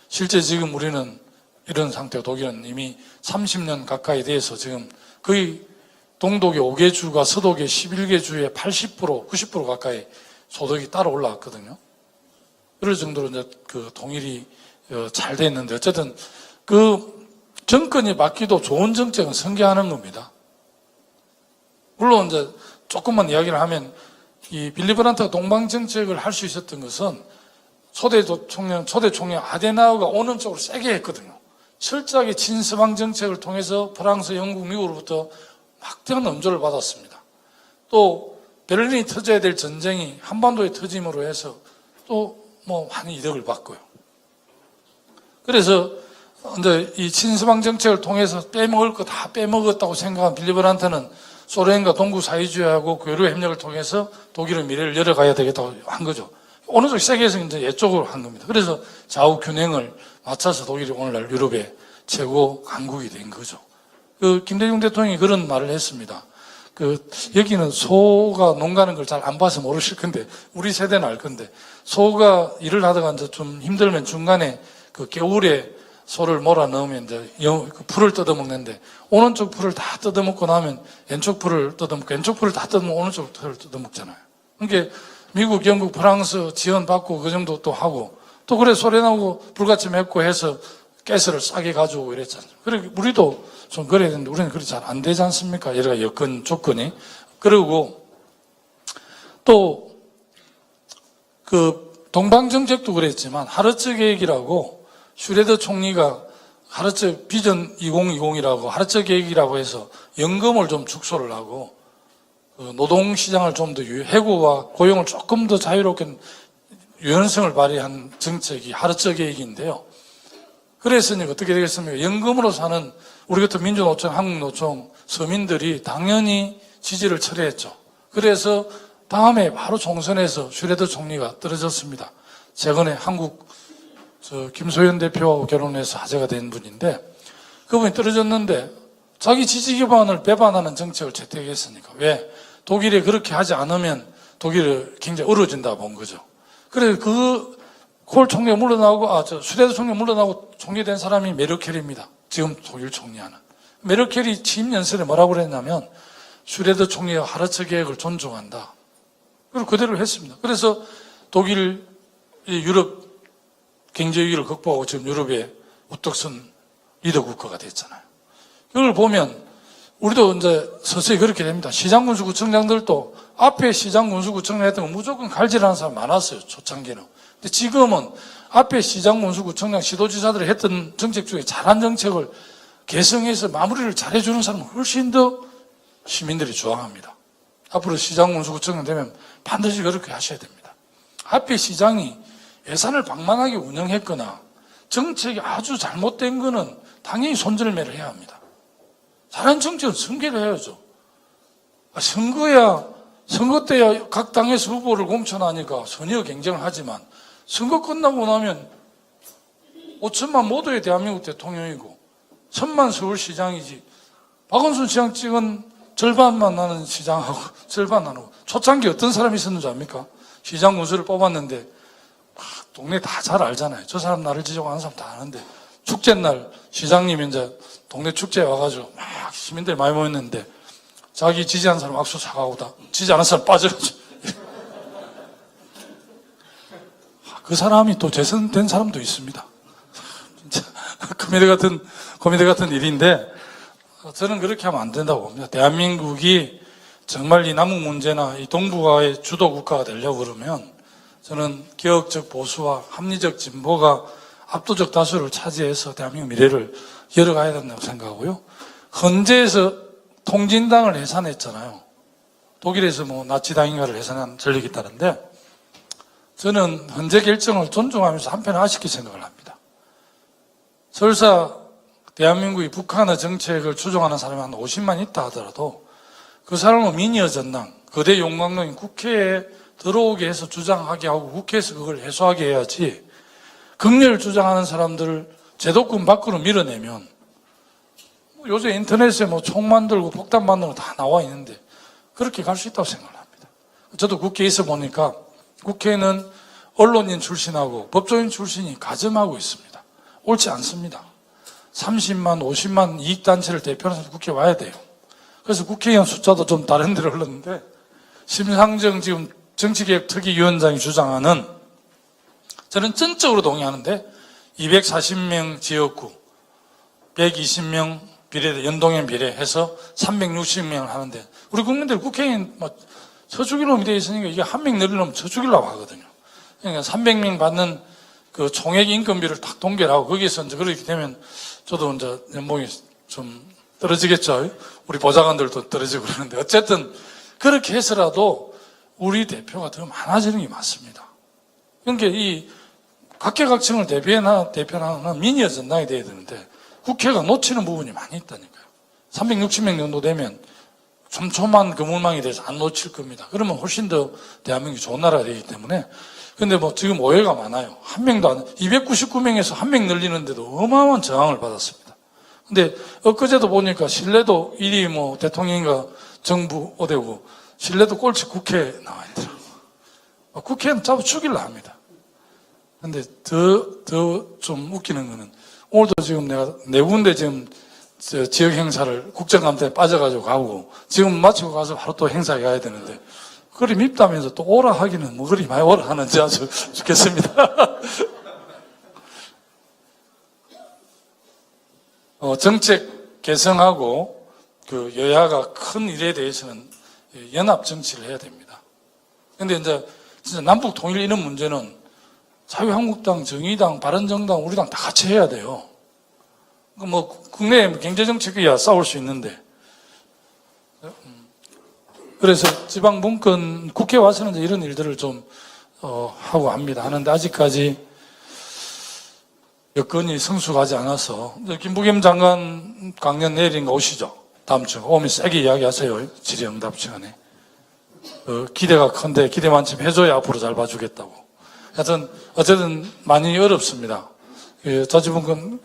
실제 지금 우리는 이런 상태고 독일은 이미 30년 가까이 돼서 지금 거의 동독의 5개 주가 서독의 11개 주의 80%, 90% 가까이 소득이 따라 올라왔거든요. 그럴 정도로 이제 그 통일이 잘 됐는데 어쨌든 그 정권이 바뀌도 좋은 정책은 승계하는 겁니다. 물론 이제 조금만 이야기를 하면 이 빌리 브란트가 동방 정책을 할 수 있었던 것은 초대 총령 아데나우가 오는 쪽으로 세게 했거든요. 철저하게 친서방 정책을 통해서 프랑스, 영국, 미국으로부터 막대한 엄조를 받았습니다. 또 베를린이 터져야 될 전쟁이 한반도에 터짐으로 해서 또 뭐 많은 이득을 받고요. 그래서 이제 이 친서방 정책을 통해서 빼먹을 거 다 빼먹었다고 생각한 빌리 브란트는 소련과 동구 사회주의하고 교류 협력을 통해서 독일의 미래를 열어가야 되겠다고 한 거죠. 어느 쪽 세계에서 이제 이쪽으로 한 겁니다. 그래서 좌우 균형을 맞춰서 독일이 오늘날 유럽의 최고 강국이 된 거죠. 김대중 대통령이 그런 말을 했습니다. 여기는 소가 농가는 걸 잘 안 봐서 모르실 건데, 우리 세대는 알 건데, 소가 일을 하다가 이제 좀 힘들면 중간에 겨울에 소를 몰아 넣으면 이제 그 풀을 뜯어먹는데, 오른쪽 풀을 다 뜯어먹고 나면 왼쪽 풀을 뜯어먹고, 왼쪽 풀을 다 뜯어먹고 오른쪽 풀을 뜯어먹잖아요. 그러니까 미국, 영국, 프랑스 지원받고 그 정도 또 하고, 또 그래 소리 나고 불같이 맺고 해서 가스를 싸게 가져오고 이랬잖아요. 그래 우리도 좀 그래야 되는데 우리는 그렇게 잘 안 되지 않습니까? 여러 가지 여건 조건이. 그리고 또 그 동방정책도 그랬지만 하르츠 계획이라고 슈레더 총리가 하르츠 비전 2020이라고 하르츠 계획이라고 해서 연금을 좀 축소를 하고 노동시장을 좀 더 해고와 고용을 조금 더 자유롭게 유연성을 발휘한 정책이 하르츠 계획인데요. 그랬으니 어떻게 되겠습니까? 연금으로 사는 우리 같은 민주노총, 한국노총, 서민들이 당연히 지지를 철회했죠. 그래서 다음에 바로 총선에서 슈레더 총리가 떨어졌습니다. 최근에 한국 김소연 대표하고 결혼해서 화제가 된 분인데 그분이 떨어졌는데 자기 지지 기반을 배반하는 정책을 채택했으니까 왜? 독일이 그렇게 하지 않으면 독일이 굉장히 어려워진다 본 거죠. 그래서 콜 총리가 물러나고 슈레더 총리가 물러나고 총리 된 사람이 메르켈입니다. 지금 독일 총리하는. 메르켈이 취임 연설에 뭐라고 그랬냐면 슈레더 총리의 하르츠 계획을 존중한다. 그리고 그대로 했습니다. 그래서 독일 유럽 경제 위기를 극복하고 지금 유럽의 우뚝 선 리더 국가가 됐잖아요. 이걸 보면 우리도 이제 서서히 그렇게 됩니다. 시장군수구청장들도 앞에 시장군수구청장 했던 거 무조건 갈질하는 사람 많았어요. 초창기는. 근데 지금은 앞에 시장군수구청장 시도지사들이 했던 정책 중에 잘한 정책을 개성해서 마무리를 잘해주는 사람은 훨씬 더 시민들이 좋아합니다. 앞으로 시장군수구청장 되면 반드시 그렇게 하셔야 됩니다. 앞에 시장이 예산을 방만하게 운영했거나 정책이 아주 잘못된 거는 당연히 손절매를 해야 합니다. 잘한 정책은 승계를 해야죠. 선거 때야 각 당에서 후보를 공천하니까 선의의 경쟁을 하지만 선거 끝나고 나면 5천만 모두의 대한민국 대통령이고 1,000만 서울시장이지 박원순 시장 찍은 절반만 나는 시장하고 절반 나누고 초창기 어떤 사람이 있었는지 압니까? 시장 군수를 뽑았는데 동네 다 잘 알잖아요. 저 사람 나를 지적하는 사람 다 아는데 축제날 시장님이 이제 동네 축제에 와가지고 막 시민들이 많이 모였는데 자기 지지한 사람 악수 사가고 다 지지 않은 사람 빠져가지고 그 사람이 또 재선된 사람도 있습니다. 진짜 코미디 같은 일인데 저는 그렇게 하면 안 된다고 봅니다. 대한민국이 정말 이 남북 문제나 이 동북아의 주도 국가가 되려고 그러면 저는 개혁적 보수와 합리적 진보가 압도적 다수를 차지해서 대한민국 미래를 열어가야 된다고 생각하고요. 헌재에서 통진당을 해산했잖아요. 독일에서 나치당인가를 해산한 전력이 있다는데 저는 헌재 결정을 존중하면서 한편에 아쉽게 생각을 합니다. 설사 대한민국이 북한의 정책을 추종하는 사람이 한 50만 있다 하더라도 그 사람은 미니어 전당, 거대 용광로인 국회에 들어오게 해서 주장하게 하고 국회에서 그걸 해소하게 해야지 극렬 주장하는 사람들을 제도권 밖으로 밀어내면 요새 인터넷에 총 만들고 폭탄 만들고 다 나와 있는데 그렇게 갈 수 있다고 생각을 합니다. 저도 국회에 있어 보니까 국회는 언론인 출신하고 법조인 출신이 가점하고 있습니다. 옳지 않습니다. 30만, 50만 이익단체를 대표하는 국회에 와야 돼요. 그래서 국회의원 숫자도 좀 다른 데로 흘렀는데 심상정 지금 정치개혁 특위위원장이 주장하는 저는 전적으로 동의하는데 240명 지역구 120명 비례 연동형 비례해서 360명을 하는데 우리 국민들 국회의원 쳐죽이놈이 되어 있으니까 이게 한 명 늘리려면 쳐죽이려고 하거든요. 그러니까 300명 받는 그 총액 인건비를 딱 동결하고 거기에서 이제 그렇게 되면 저도 이제 연봉이 좀 떨어지겠죠. 우리 보좌관들도 떨어지고 그러는데 어쨌든 그렇게 해서라도 우리 대표가 더 많아지는 게 맞습니다. 그러니까 이 각계각층을 대표하는 미니어 전당이 돼야 되는데 국회가 놓치는 부분이 많이 있다니까요. 360명 정도 되면 촘촘한 그물망이 돼서 안 놓칠 겁니다. 그러면 훨씬 더 대한민국이 좋은 나라가 되기 때문에 근데 지금 오해가 많아요. 299명에서 1명 늘리는데도 어마어마한 저항을 받았습니다. 근데 엊그제도 보니까 신뢰도 1위 대통령인가 정부 어디고 신뢰도 꼴찌 국회에 나와 있더라고요. 국회는 잡아 죽이려 합니다. 근데 더 좀 웃기는 거는 오늘도 지금 내가 네 군데 지금 지역 행사를 국정감사에 빠져가지고 가고 지금 마치고 가서 바로 또 행사에 가야 되는데 그리 밉다면서 또 오라 하기는 그리 많이 오라 하는지 아주 죽겠습니다. 정책 개성하고 그 여야가 큰 일에 대해서는 연합 정치를 해야 됩니다. 근데 이제 진짜 남북 통일 이런 문제는 자유한국당, 정의당, 바른정당, 우리당 다 같이 해야 돼요. 뭐 국내 경제정책이야 싸울 수 있는데, 그래서 지방 분권 국회 와서는 이제 이런 일들을 좀 하고 합니다. 하는데 아직까지 여건이 성숙하지 않아서 김부겸 장관 강연 내일인가 오시죠? 다음 주 오면 세게 이야기하세요. 질의응답 시간에. 기대가 큰데 기대 만큼 해줘야 앞으로 잘 봐주겠다고. 하여튼 어쨌든 많이 어렵습니다. 자치분권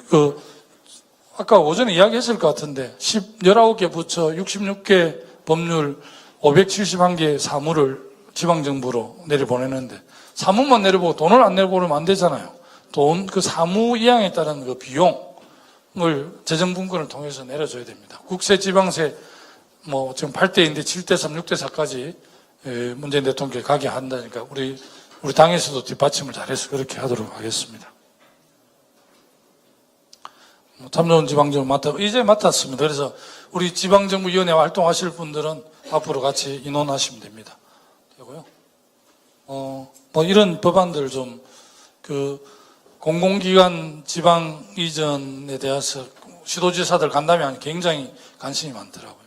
아까 오전에 이야기했을 것 같은데 19개 부처 66개 법률 571개 사무를 지방정부로 내려보내는데 사무만 내려보고 돈을 안 내려보면 안 되잖아요. 그 사무 이양에 따른 그 비용을 재정분권을 통해서 내려줘야 됩니다. 국세, 지방세 뭐 지금 8대인데 7대3, 6대4까지 문재인 대통령께 가게 한다니까 우리 당에서도 뒷받침을 잘해서 그렇게 하도록 하겠습니다. 참 좋은 지방정부 이제 맡았습니다. 그래서 우리 지방정부위원회 활동하실 분들은 앞으로 같이 인원하시면 됩니다. 되고요. 뭐 이런 법안들 좀 공공기관 지방 이전에 대해서 시도지사들 간담회 굉장히 관심이 많더라고요.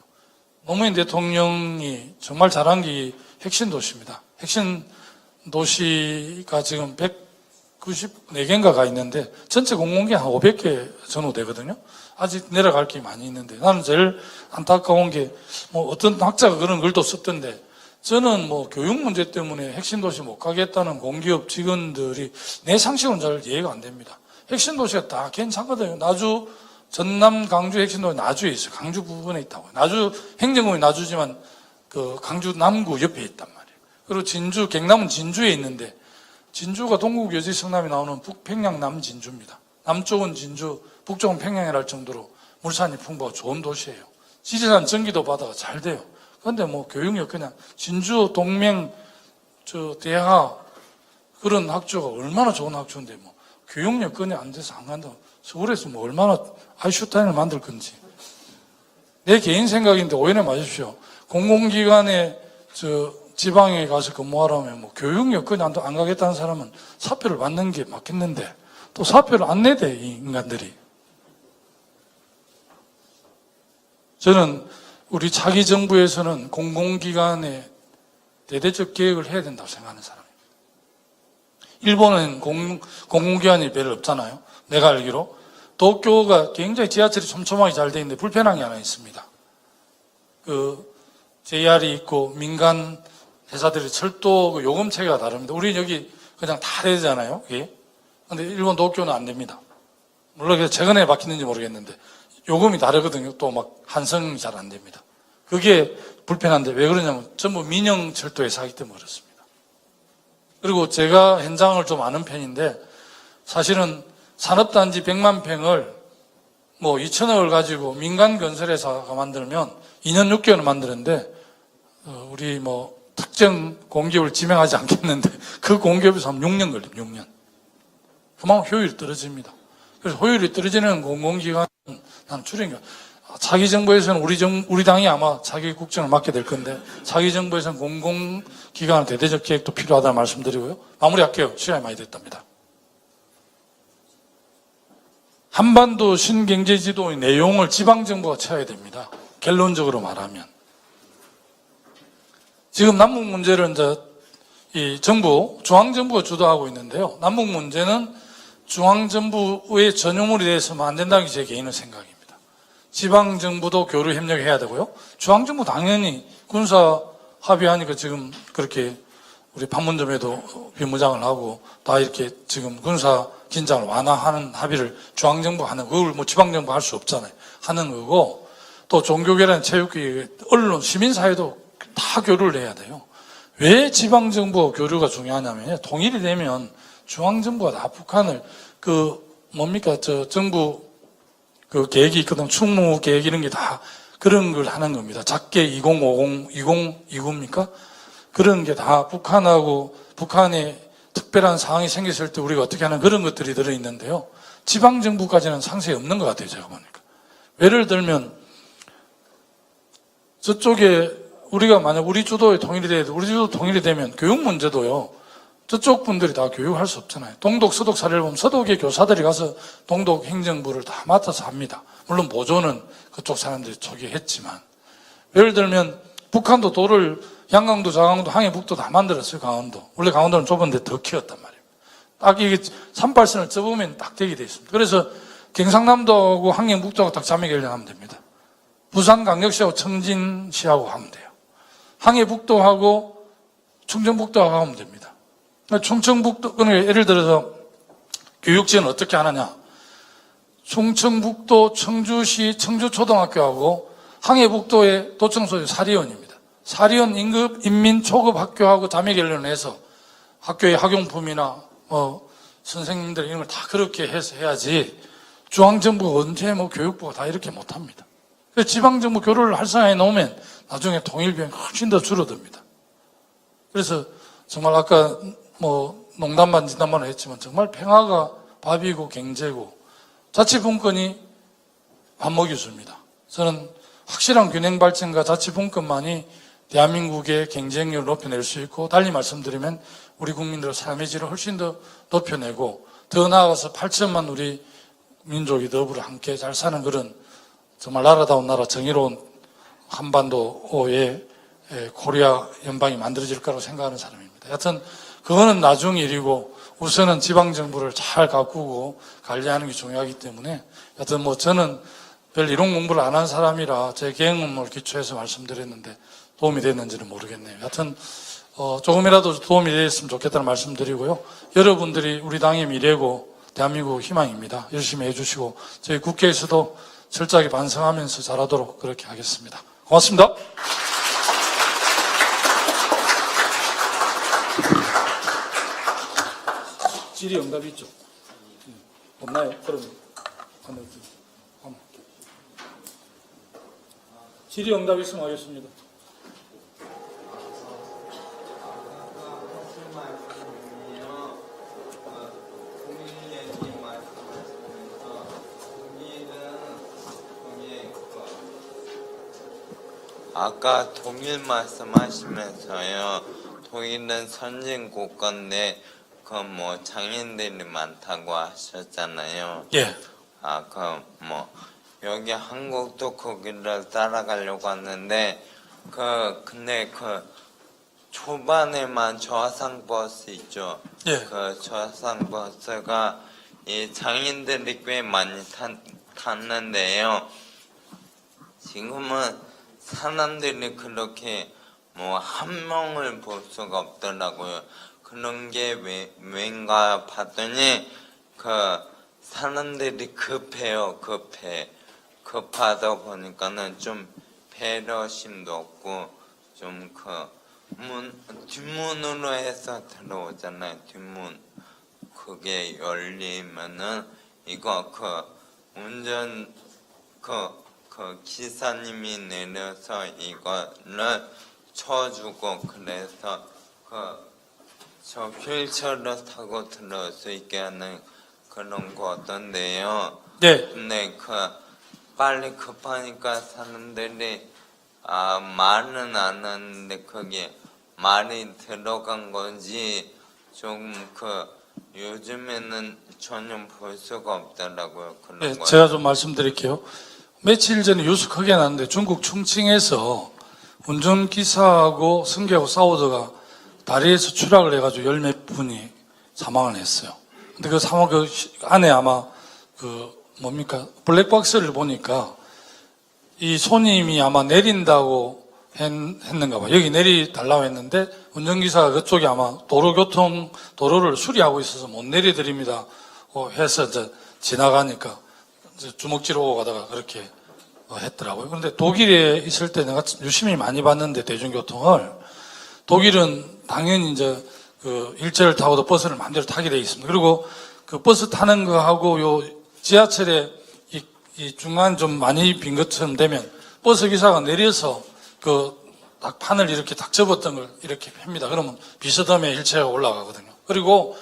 노무현 대통령이 정말 잘한 게 핵심 도시입니다. 핵심 도시가 지금 194개인가가 있는데 전체 공공기관 한 500개 전후 되거든요. 아직 내려갈 게 많이 있는데 나는 제일 안타까운 게 뭐 어떤 학자가 그런 글도 썼던데 저는 뭐 교육 문제 때문에 핵심 도시 못 가겠다는 공기업 직원들이 내 상식은 잘 이해가 안 됩니다. 핵심 도시가 다 괜찮거든요. 나주, 전남, 강주 핵심 도시 나주에 있어요. 강주 부근에 있다고요. 나주 행정구이 나주지만 그 강주 남구 옆에 있단 말이에요. 그리고 진주, 경남은 진주에 있는데 진주가 동국 여지 성남이 나오는 북평양 남진주입니다. 남쪽은 진주, 북쪽은 평양이라 할 정도로 물산이 풍부하고 좋은 도시예요. 지리산 전기도 바다가 잘 돼요. 그런데 뭐 교육력 그냥 진주 동명 대하 그런 학교가 얼마나 좋은 학교인데 뭐 교육 여건이 안 돼서 안 간다. 서울에서 뭐 얼마나 아인슈타인을 만들 건지. 내 개인 생각인데 오해는 마십시오. 공공기관에 지방에 가서 근무하라면 뭐 교육 여건이 안 가겠다는 사람은 사표를 받는 게 맞겠는데 또 사표를 안 내대 이 인간들이. 저는 우리 차기 정부에서는 공공기관에 대대적 개혁을 해야 된다고 생각하는 사람입니다. 일본은 공공기관이 별로 없잖아요. 내가 알기로. 도쿄가 굉장히 지하철이 촘촘하게 잘 돼 있는데 불편한 게 하나 있습니다. JR이 있고 민간 회사들이 철도 요금 체계가 다릅니다. 우리 여기 그냥 다 되잖아요. 그런데 일본 도쿄는 안 됩니다. 물론 최근에 바뀌는지 모르겠는데 요금이 다르거든요. 또 막 환승이 잘 안 됩니다. 그게 불편한데 왜 그러냐면 전부 민영 철도에서 하기 때문에 그렇습니다. 그리고 제가 현장을 좀 아는 편인데 사실은 산업단지 100만 평을 뭐 2천억을 가지고 민간 건설회사가 만들면 2년 6개월을 만드는데 우리 뭐 특정 공기업을 지명하지 않겠는데 그 공기업에서 한 6년 걸립니다. 6년. 그만큼 효율이 떨어집니다. 그래서 효율이 떨어지는 공공기관은 난 줄인 차기 정부에서는 우리 당이 아마 차기 국정을 맡게 될 건데 차기 정부에서는 공공기관 대대적 계획도 필요하다는 말씀드리고요. 마무리할게요. 시간이 많이 됐답니다. 한반도 신경제지도의 내용을 지방정부가 쳐야 됩니다. 결론적으로 말하면. 지금 남북 문제를 이제 이 정부, 중앙정부가 주도하고 있는데요. 남북 문제는 중앙정부의 전유물이 돼서는 안 된다는 게 제 개인의 생각입니다. 지방정부도 교류 협력해야 되고요. 중앙정부 당연히 군사 합의하니까 지금 그렇게 우리 판문점에도 비무장을 하고 다 이렇게 지금 군사 긴장을 완화하는 합의를 중앙정부가 하는 그걸 뭐 지방정부가 할 수 없잖아요. 하는 거고 또 종교계란 체육계 언론 시민사회도 다 교류를 해야 돼요. 왜 지방정부와 교류가 중요하냐면 통일이 되면 중앙정부가 다 북한을 정부 계획이 있거든. 충무 계획 이런 게 다 그런 걸 하는 겁니다. 작게 2050, 2029입니까? 그런 게 다 북한에 특별한 상황이 생겼을 때 우리가 어떻게 하는 그런 것들이 들어있는데요. 지방정부까지는 상세히 없는 것 같아요. 제가 보니까. 예를 들면 저쪽에 우리가 만약 우리 주도에 통일이 돼도 우리 주도 통일이 되면 교육 문제도요. 저쪽 분들이 다 교육할 수 없잖아요. 동독, 서독 사례를 보면 서독의 교사들이 가서 동독 행정부를 다 맡아서 합니다. 물론 보조는 그쪽 사람들이 초기에 했지만 예를 들면 북한도 도를 양강도, 자강도, 항해북도 다 만들었어요. 강원도. 원래 강원도는 좁은데 더 키웠단 말이에요. 딱 이게 38선을 접으면 딱 되게 돼 있습니다. 그래서 경상남도하고 항해북도하고 딱 자매 결연하면 됩니다. 부산광역시하고 청진시하고 하면 돼요. 항해북도하고 충청북도하고 하면 됩니다. 충청북도, 그러니까 예를 들어서 교육지는 어떻게 하느냐. 충청북도 청주시 청주초등학교하고 항해북도의 도청소유 사리원입니다. 사리원 임급 인민 초급 학교하고 자매 결연을 해서 학교의 학용품이나 선생님들 이런 걸 다 그렇게 해서 해야지 중앙정부가 언제 교육부가 다 이렇게 못합니다. 그래서 지방정부 교류를 활성화해 놓으면 나중에 통일 비용이 훨씬 더 줄어듭니다. 그래서 정말 아까 농담반 진담반 했지만 정말 평화가 밥이고 경제고 자치분권이 밥먹여줍니다. 저는 확실한 균형 발전과 자치분권만이 대한민국의 경쟁력을 높여낼 수 있고 달리 말씀드리면 우리 국민들의 삶의 질을 훨씬 더 높여내고 더 나아가서 8천만 우리 민족이 더불어 함께 잘 사는 그런 정말 나라다운 나라 정의로운 한반도의 코리아 연방이 만들어질 거라고 생각하는 사람입니다. 여하튼 그거는 나중 일이고 우선은 지방정부를 잘 가꾸고 관리하는 게 중요하기 때문에 여하튼 저는 별 이론 공부를 안 한 사람이라 제 경험을 기초해서 말씀드렸는데 도움이 됐는지는 모르겠네요. 여하튼 조금이라도 도움이 됐으면 좋겠다는 말씀드리고요. 여러분들이 우리 당의 미래고 대한민국 희망입니다. 열심히 해주시고 저희 국회에서도 철저하게 반성하면서 잘하도록 그렇게 하겠습니다. 고맙습니다. 질의응답이 있죠? 없나요? 그럼 질의응답 있으면 하겠습니다. 아까 통일 말씀하시면서요, 통일은 선진국가인데 장인들이 많다고 하셨잖아요. 예. 여기 한국도 거기를 따라가려고 하는데 근데 초반에만 저상버스 있죠. 예. 그 저상버스가 이 장인들이 꽤 많이 탔는데요. 지금은 사람들이 그렇게 한 명을 볼 수가 없더라고요. 그런 게 왠가 봤더니 사람들이 급해요. 급하다 보니까는 좀 배려심도 없고 좀 뒷문으로 해서 들어오잖아요. 뒷문 그게 열리면은 이거 운전 기사님이 내려서 이거를 쳐주고 그래서 저 휠체어를 타고 들어올 수 있게 하는 그런 거 어떤데요? 네. 근데 빨리 급하니까 사람들이 말은 안 하는데 그게 말이 들어간 건지 좀 요즘에는 전혀 볼 수가 없더라고요. 그런 네, 거. 제가 좀 말씀드릴게요. 며칠 전에 뉴스 크게 났는데 중국 충칭에서 운전기사하고 승객하고 싸우다가 다리에서 추락을 해가지고 열 몇 분이 사망을 했어요. 근데 그 사망 안에 아마 블랙박스를 보니까 이 손님이 아마 내린다고 했는가 봐. 여기 내리달라고 했는데 운전기사가 그쪽에 아마 도로를 수리하고 있어서 못 내려드립니다. 해서 이제 지나가니까 주먹질 오고 가다가 그렇게 했더라고요. 그런데 독일에 있을 때 내가 유심히 많이 봤는데 대중교통을 독일은 당연히 이제 일제를 타고도 버스를 마음대로 타게 돼 있습니다. 그리고 그 버스 타는 거하고 요 지하철에 이 중간 좀 많이 빈 것처럼 되면 버스 기사가 내려서 딱 판을 이렇게 딱 접었던 걸 이렇게 팹니다. 그러면 비스듬해 일체가 올라가거든요. 그리고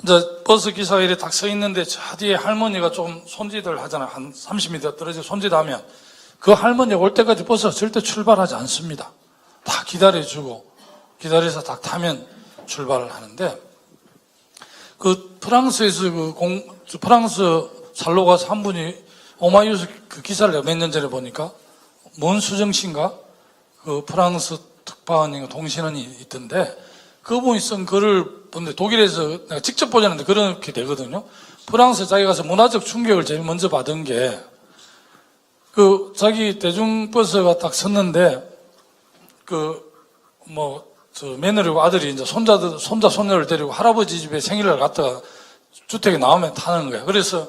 이제 버스 기사가 이렇게 딱 서 있는데 저 뒤에 할머니가 좀 손짓을 하잖아요. 한 30m 떨어져 손짓하면 그 할머니가 올 때까지 버스가 절대 출발하지 않습니다. 다 기다려주고 기다려서 딱 타면 출발을 하는데 그 프랑스에서 프랑스 살러 가서 한 분이 오마이뉴스 그 기사를 몇 년 전에 보니까 몬수정씨인가 그 프랑스 특파원인가 동신원이 있던데 그분이 쓴 글을 보는데 독일에서 내가 직접 보지 않는데 그렇게 되거든요. 프랑스 자기 가서 문화적 충격을 제일 먼저 받은 게 그 자기 대중버스가 딱 섰는데 저 며느리고 아들이 이제 손자 손녀를 데리고 할아버지 집에 생일을 갔다가 주택에 나오면 타는 거예요. 그래서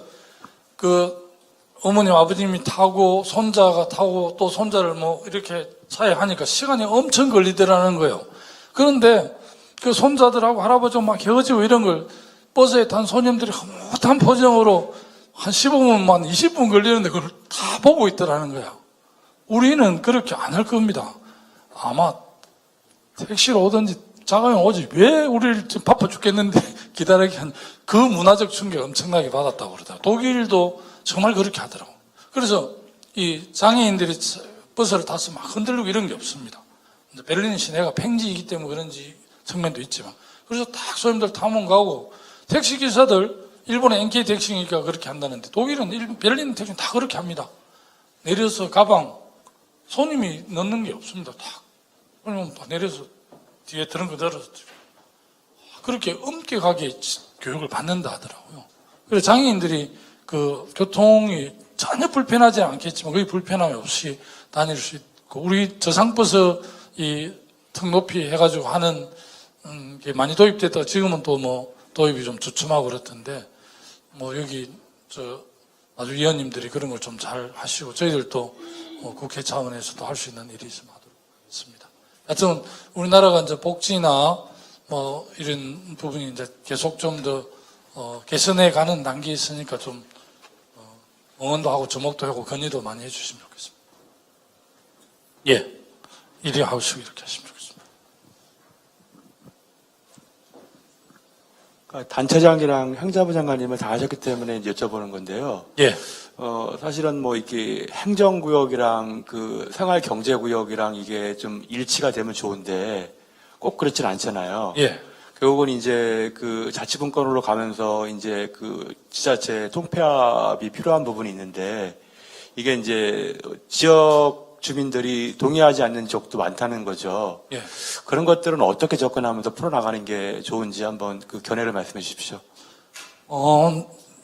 그 어머님 아버님이 타고 손자가 타고 또 손자를 뭐 이렇게 사이에 하니까 시간이 엄청 걸리더라는 거예요. 그런데 그 손자들하고 할아버지하고 막 헤어지고 이런 걸 버스에 탄 손님들이 흐뭇한 표정으로 한 15분만 20분 걸리는데 그걸 다 보고 있더라는 거야. 우리는 그렇게 안 할 겁니다. 아마 택시로 오든지 자가용 오지 왜 우리를 지금 바빠 죽겠는데 기다리게 한 그 문화적 충격 엄청나게 받았다고 그러더라고요. 독일도 정말 그렇게 하더라고요. 그래서 이 장애인들이 버스를 타서 막 흔들리고 이런 게 없습니다. 베를린 시내가 팽지이기 때문에 그런지 측면도 있지만 그래서 딱 손님들 타면 가고 택시기사들 일본의 NK 택시니까 그렇게 한다는데 독일은 베를린 택시는 다 그렇게 합니다. 내려서 가방 손님이 넣는 게 없습니다. 딱 그러면 내려서 뒤에 들은 거 들어서 그렇게 엄격하게 교육을 받는다 하더라고요. 그래서 장애인들이 그 교통이 전혀 불편하지 않겠지만 거의 불편함이 없이 다닐 수 있고 우리 저상버스 이 턱 높이 해가지고 하는 게 많이 도입됐다가 지금은 또 뭐 도입이 좀 주춤하고 그렇던데 뭐 여기 아주 위원님들이 그런 걸 좀 잘 하시고 저희들도 국회 차원에서도 할 수 있는 일이 있으면 하도록 하겠습니다. 하여튼 우리나라가 이제 복지나 뭐 이런 부분이 이제 계속 좀 더 개선해 가는 단계에 있으니까 좀 응원도 하고 주목도 하고 건의도 많이 해주시면 좋겠습니다. 예, 이리 하시고 이렇게 하시면 좋겠습니다. 단체장이랑 행자부 장관님을 다 하셨기 때문에 이제 여쭤보는 건데요. 예, 사실은 뭐 이렇게 행정구역이랑 그 생활경제구역이랑 이게 좀 일치가 되면 좋은데 꼭 그렇진 않잖아요. 예, 결국은 이제 그 자치분권으로 가면서 이제 그 지자체 통폐합이 필요한 부분이 있는데 이게 이제 지역 주민들이 동의하지 않는 지역도 많다는 거죠. 예. 그런 것들은 어떻게 접근하면서 풀어나가는 게 좋은지 한번 그 견해를 말씀해 주십시오.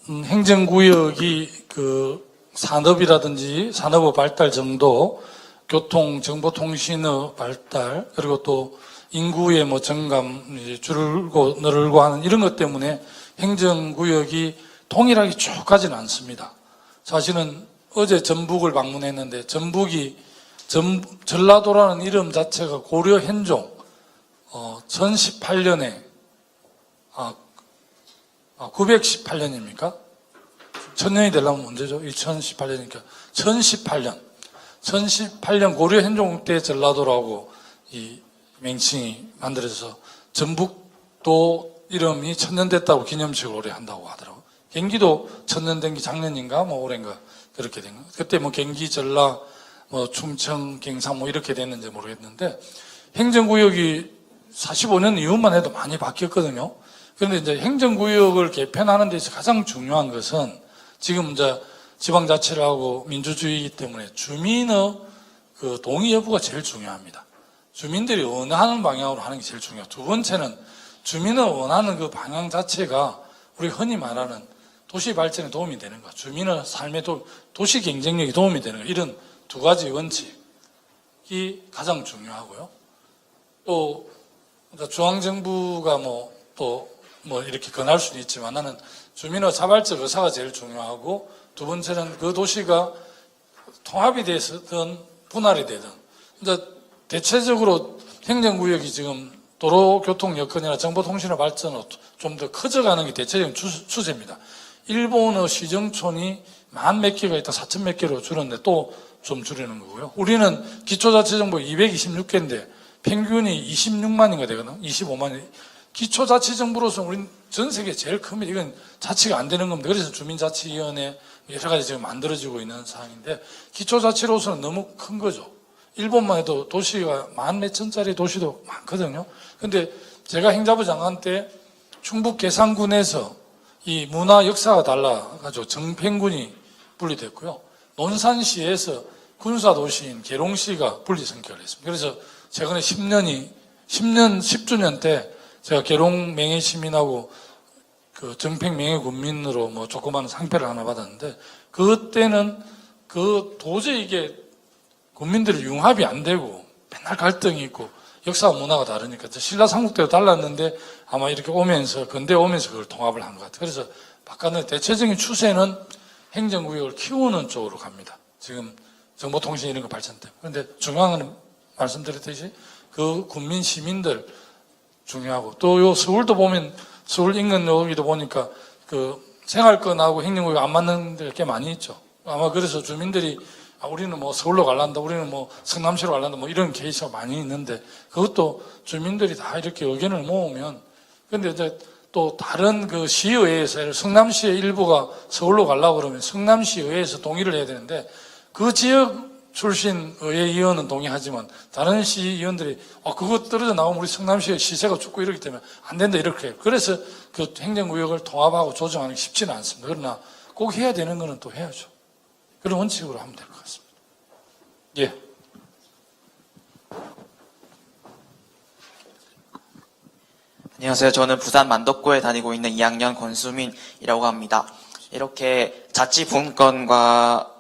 행정구역이 그 산업이라든지 산업의 발달 정도, 교통, 정보통신의 발달, 그리고 또 인구의 뭐 증감, 줄고 늘고 하는 이런 것 때문에 행정구역이 동일하게 쭉 가지는 않습니다. 사실은 어제 전북을 방문했는데 전라도라는 이름 자체가 고려 현종 1018년에 918년입니까? 1000년이 되려면 언제죠? 2018년이니까 1018년 고려 현종 때 전라도라고 이 명칭이 만들어져서 전북도 이름이 1000년 됐다고 기념식을 올해 한다고 하더라고요. 경기도 1000년 된 게 작년인가 뭐 올해인가 그렇게 된 거예요. 그때 뭐 경기, 전라, 뭐 충청, 경상 뭐 이렇게 됐는지 모르겠는데 행정구역이 45년 이후만 해도 많이 바뀌었거든요. 그런데 이제 행정구역을 개편하는 데서 가장 중요한 것은 지금 이제 지방자치를 하고 민주주의이기 때문에 주민의 그 동의 여부가 제일 중요합니다. 주민들이 원하는 방향으로 하는 게 제일 중요하고 두 번째는 주민의 원하는 그 방향 자체가 우리 흔히 말하는 도시 발전에 도움이 되는 거, 주민의 삶에 도시 경쟁력에 도움이 되는 거, 이런 두 가지 원칙이 가장 중요하고요. 또 중앙정부가 뭐 이렇게 권할 수는 있지만 나는 주민의 자발적 의사가 제일 중요하고 두 번째는 그 도시가 통합이 되든 분할이 되든 이제 대체적으로 행정구역이 지금 도로교통 여건이나 정보통신의 발전으로 좀 더 커져가는 게 대체적인 추세입니다. 일본의 시정촌이 1000몇 개가 있다 4000 몇 개로 줄었는데 또 좀 줄이는 거고요. 우리는 기초자치정부 226개인데 평균이 26만인가 되거든. 25만 기초자치정부로서 우리는 전 세계 제일 큽니다. 이건 자치가 안 되는 겁니다. 그래서 주민자치위원회 여러 가지 지금 만들어지고 있는 상황인데 기초자치로서는 너무 큰 거죠. 일본만 해도 도시가 만 몇천짜리 도시도 많거든요. 근데 제가 행자부 장관 때 충북 계산군에서 이 문화 역사가 달라가지고 정평군이 분리됐고요. 논산시에서 군사도시인 계룡시가 분리 선결을 했습니다. 그래서 최근에 10주년 때 제가 계룡 명예시민하고 그 정평 명예군민으로 뭐 조그마한 상패를 하나 받았는데 그때는 그 도저히 이게 국민들이 융합이 안 되고 맨날 갈등이 있고 역사와 문화가 다르니까 신라 삼국대도 달랐는데 아마 이렇게 오면서 근대 오면서 그걸 통합을 한 것 같아요. 그래서 바깥의 대체적인 추세는 행정구역을 키우는 쪽으로 갑니다. 지금 정보통신 이런 거 발전 때문에. 그런데 중요한 건 말씀드렸듯이 그 국민 시민들 중요하고 또 요 서울도 보면 서울 인근 여기도 보니까 그 생활권하고 행정구역 안 맞는 데가 꽤 많이 있죠. 아마 그래서 주민들이 우리는 뭐 서울로 갈란다, 우리는 뭐 성남시로 갈란다, 뭐 이런 케이스가 많이 있는데 그것도 주민들이 다 이렇게 의견을 모으면 근데 이제 또 다른 그 시의회에서 성남시의 일부가 서울로 가려고 그러면 성남시의회에서 동의를 해야 되는데 그 지역 출신 의회의원은 동의하지만 다른 시의원들이 그거 떨어져 나오면 우리 성남시의 시세가 죽고 이러기 때문에 안 된다 이렇게 해요. 그래서 그 행정구역을 통합하고 조정하는 게 쉽지는 않습니다. 그러나 꼭 해야 되는 거는 또 해야죠. 그런 원칙으로 하면 될 것 같습니다. 예. 안녕하세요. 저는 부산 만덕구에 다니고 있는 2학년 권수민이라고 합니다. 이렇게 자치분권과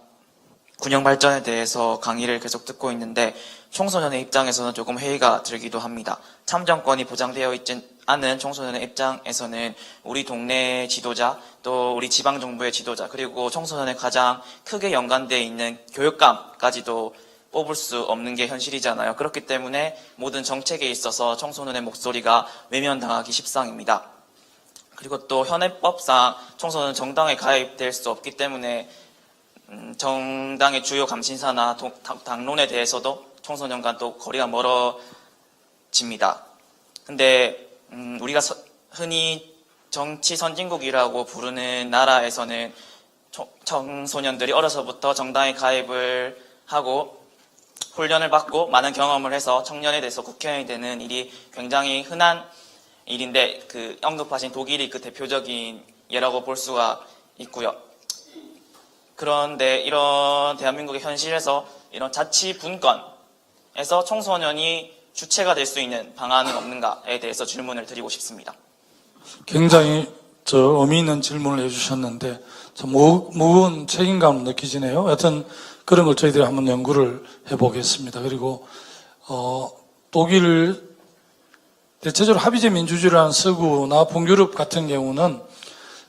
군영 발전에 대해서 강의를 계속 듣고 있는데 청소년의 입장에서는 조금 회의가 들기도 합니다. 참정권이 보장되어 있지 않은 청소년의 입장에서는 우리 동네 지도자, 또 우리 지방정부의 지도자, 그리고 청소년에 가장 크게 연관되어 있는 교육감까지도 뽑을 수 없는 게 현실이잖아요. 그렇기 때문에 모든 정책에 있어서 청소년의 목소리가 외면당하기 십상입니다. 그리고 또 현행법상 청소년은 정당에 가입될 수 없기 때문에 정당의 주요 감신사나 당론에 대해서도 청소년과 또 거리가 멀어집니다. 근데 우리가 흔히 정치 선진국이라고 부르는 나라에서는 청소년들이 어려서부터 정당에 가입을 하고 훈련을 받고 많은 경험을 해서 청년에 대해서 국회의원이 되는 일이 굉장히 흔한 일인데 그 언급하신 독일이 그 대표적인 예라고 볼 수가 있고요. 그런데 이런 대한민국의 현실에서 이런 자치분권에서 청소년이 주체가 될 수 있는 방안은 없는가에 대해서 질문을 드리고 싶습니다. 굉장히 의미 있는 질문을 해주셨는데 좀 무거운 책임감을 느끼시네요. 하여튼 그런 걸 저희들이 한번 연구를 해보겠습니다. 그리고 독일 대체적으로 합의제 민주주의라는 서구나 북유럽 같은 경우는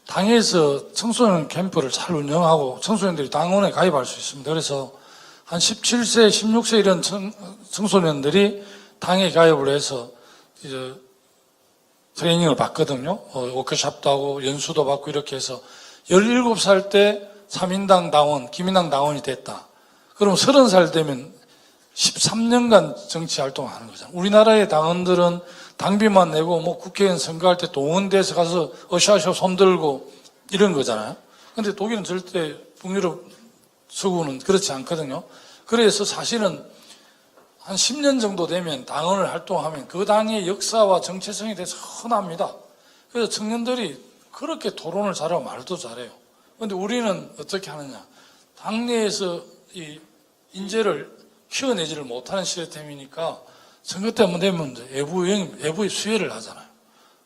당에서 청소년 캠프를 잘 운영하고 청소년들이 당원에 가입할 수 있습니다. 그래서 한 17세, 16세 이런 청소년들이 당에 가입을 해서 이제 트레이닝을 받거든요. 워크숍도 하고 연수도 받고 이렇게 해서 17살 때 3인당 당원, 기민당 당원이 됐다. 그럼 30살 되면 13년간 정치 활동을 하는 거잖아요. 우리나라의 당원들은 당비만 내고 뭐 국회의원 선거할 때 동원돼서 가서 어샤쇼 손들고 이런 거잖아요. 근데 독일은 절대 북유럽 서구는 그렇지 않거든요. 그래서 사실은 한 10년 정도 되면 당원을 활동하면 그 당의 역사와 정체성에 대해서 흔합니다. 그래서 청년들이 그렇게 토론을 잘하고 말도 잘해요. 그런데 우리는 어떻게 하느냐. 당내에서 이 인재를 키워내지를 못하는 시스템이니까 선거 때 한번 되면 외부의 수혜를 하잖아요.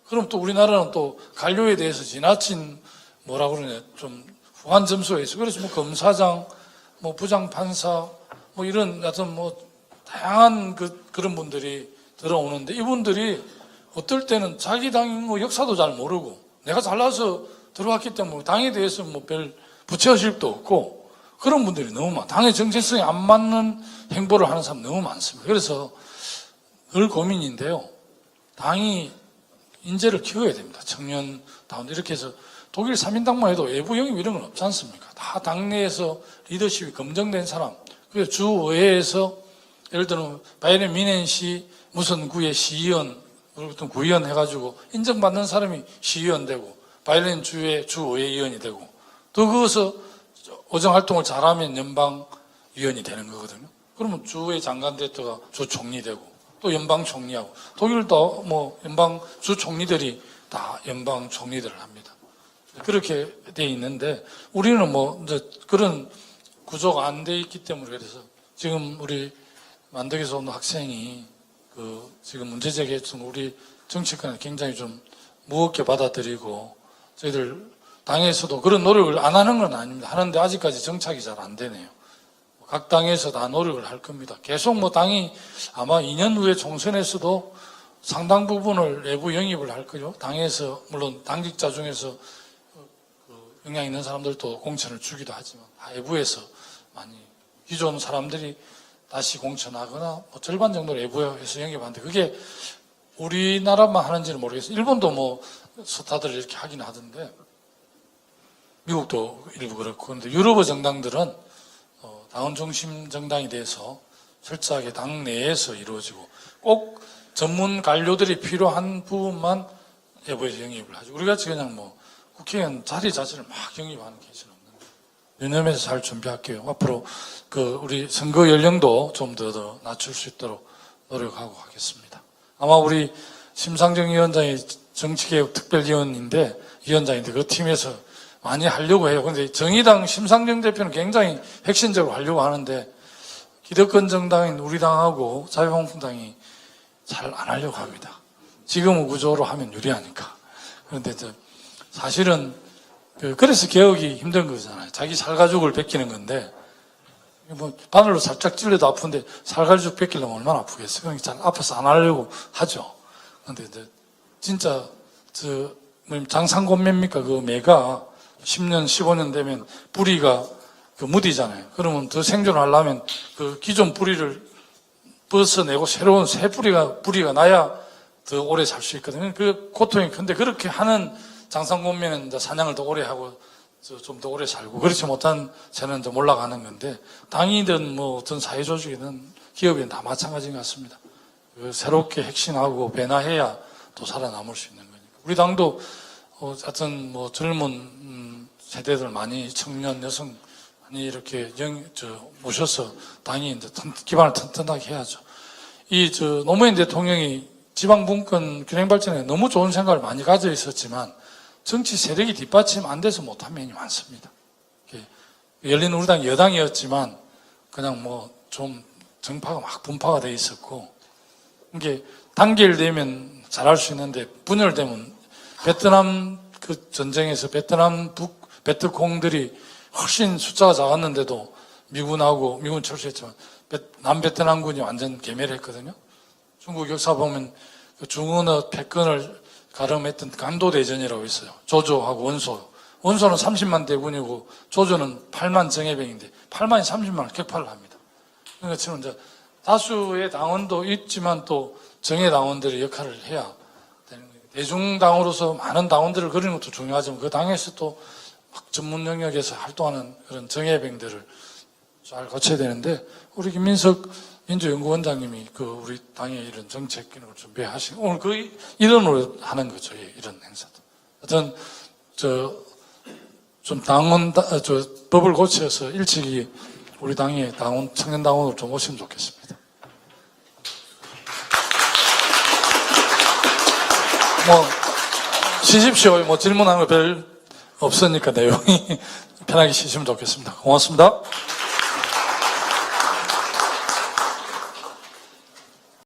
그럼 또 우리나라는 또 관료에 대해서 지나친 뭐라 그러냐 좀 후한 점수가 있어요. 그래서 뭐 검사장, 뭐 부장판사, 뭐 이런 어떤 뭐 다양한 그런 분들이 들어오는데 이분들이 어떨 때는 자기 당 뭐 역사도 잘 모르고 내가 잘나서 들어왔기 때문에 당에 대해서 뭐 별 부채의식도 없고 그런 분들이 너무 많아. 당의 정체성에 안 맞는 행보를 하는 사람 너무 많습니다. 그래서 늘 고민인데요. 당이 인재를 키워야 됩니다. 청년다운 이렇게 해서 독일 3인당만 해도 외부 영입 이런 건 없지 않습니까? 다 당내에서 리더십이 검증된 사람. 그래서 주의회에서 예를 들면 바이에른 뮌헨시 무슨 구의 시의원 어떤 구의원 해가지고 인정받는 사람이 시의원 되고 바이올린 주의 주의회의원이 되고 또 거기서 오정활동을 잘하면 연방위원이 되는 거거든요. 그러면 주의 장관 됐다가 주총리 되고 또 연방총리하고 독일도 뭐 연방 주총리들이 다 연방총리들을 합니다. 그렇게 돼 있는데 우리는 뭐 이제 그런 구조가 안 돼 있기 때문에 그래서 지금 우리 만덕에서 온 학생이 그 지금 문제 제기했던 우리 정치권을 굉장히 좀 무겁게 받아들이고 저희들 당에서도 그런 노력을 안 하는 건 아닙니다. 하는데 아직까지 정착이 잘 안 되네요. 각 당에서 다 노력을 할 겁니다. 계속 뭐 당이 아마 2년 후에 총선에서도 상당 부분을 내부 영입을 할 거죠. 당에서 물론 당직자 중에서 영향 있는 사람들도 공천을 주기도 하지만 다 외부에서 많이 기존 사람들이 다시 공천하거나 뭐 절반 정도 외부에서 영입하는데 그게 우리나라만 하는지는 모르겠어요. 일본도 뭐 스타들을 이렇게 하긴 하던데 미국도 일부 그렇고 그런데 유럽 정당들은 당원 중심 정당이 돼서 철저하게 당 내에서 이루어지고 꼭 전문 관료들이 필요한 부분만 외부에서 영입을 하죠. 우리 같이 그냥 뭐 국회의원 자리 자체를 막 영입하는 케이스는 없는데 유념해서 잘 준비할게요. 앞으로 그 우리 선거 연령도 좀 더 낮출 수 있도록 노력하고 하겠습니다. 아마 우리 심상정 위원장이 정치개혁 특별위원인데 위원장인데 그 팀에서 많이 하려고 해요. 그런데 정의당 심상정 대표는 굉장히 핵심적으로 하려고 하는데 기득권 정당인 우리 당하고 자유한국당이 잘 안 하려고 합니다. 지금 구조로 하면 유리하니까. 그런데 사실은 그래서 개혁이 힘든 거잖아요. 자기 살가죽을 벗기는 건데 뭐 바늘로 살짝 찔러도 아픈데 살가죽 벗기려면 얼마나 아프겠어요. 그러니까 잘 아파서 안 하려고 하죠. 그런데 진짜 장상곤매입니까? 그 매가 10년, 15년 되면 뿌리가 무디잖아요. 그러면 더 생존하려면 그 기존 뿌리를 벗어내고 새로운 새 뿌리가 나야 더 오래 살 수 있거든요. 그 고통이 큰데 그렇게 하는 장상곤매는 이제 사냥을 더 오래 하고 좀 더 오래 살고 그렇지 못한 새는 좀 올라가는 건데 당이든 뭐 어떤 사회조직이든 기업이든 다 마찬가지인 것 같습니다. 새롭게 핵심하고 변화해야 또 살아남을 수 있는 거니까. 우리 당도 하여튼 뭐 젊은 세대들 많이 청년 여성 많이 이렇게 모셔서 당이 이제 기반을 튼튼하게 해야죠. 노무현 대통령이 지방 분권 균형 발전에 너무 좋은 생각을 많이 가져 있었지만 정치 세력이 뒷받침 안 돼서 못한 면이 많습니다. 열린우리당 여당이었지만 그냥 뭐 좀 정파가 막 분파가 돼 있었고 이게 단결되면 잘할 수 있는데 분열되면 베트남 그 전쟁에서 베트남 베트콩들이 훨씬 숫자가 작았는데도 미군 철수했지만 남베트남군이 완전 괴멸했거든요. 중국 역사 보면 그 중언어 패권을 가름했던 간도대전이라고 있어요. 조조하고 원소. 원소는 30만 대군이고 조조는 8만 정예병인데 8만이 30만을 격파를 합니다. 그러니까 지금 이제 다수의 당원도 있지만 또 정예 당원들의 역할을 해야 되는 거예요. 대중당으로서 많은 당원들을 그리는 것도 중요하지만 그 당에서 또 막 전문 영역에서 활동하는 그런 정예병들을 잘 거쳐야 되는데 우리 김민석 민주연구원장님이 우리 당의 이런 정책 기능을 준비하시고 오늘 그 일원으로 하는 거죠. 이런 행사도. 하여튼 좀 법을 고쳐서 일찍이 우리 당의 청년 당원으로 좀 오시면 좋겠습니다. 뭐 쉬십시오. 뭐 질문하는 거 별 없으니까 내용이 편하게 쉬시면 좋겠습니다. 고맙습니다.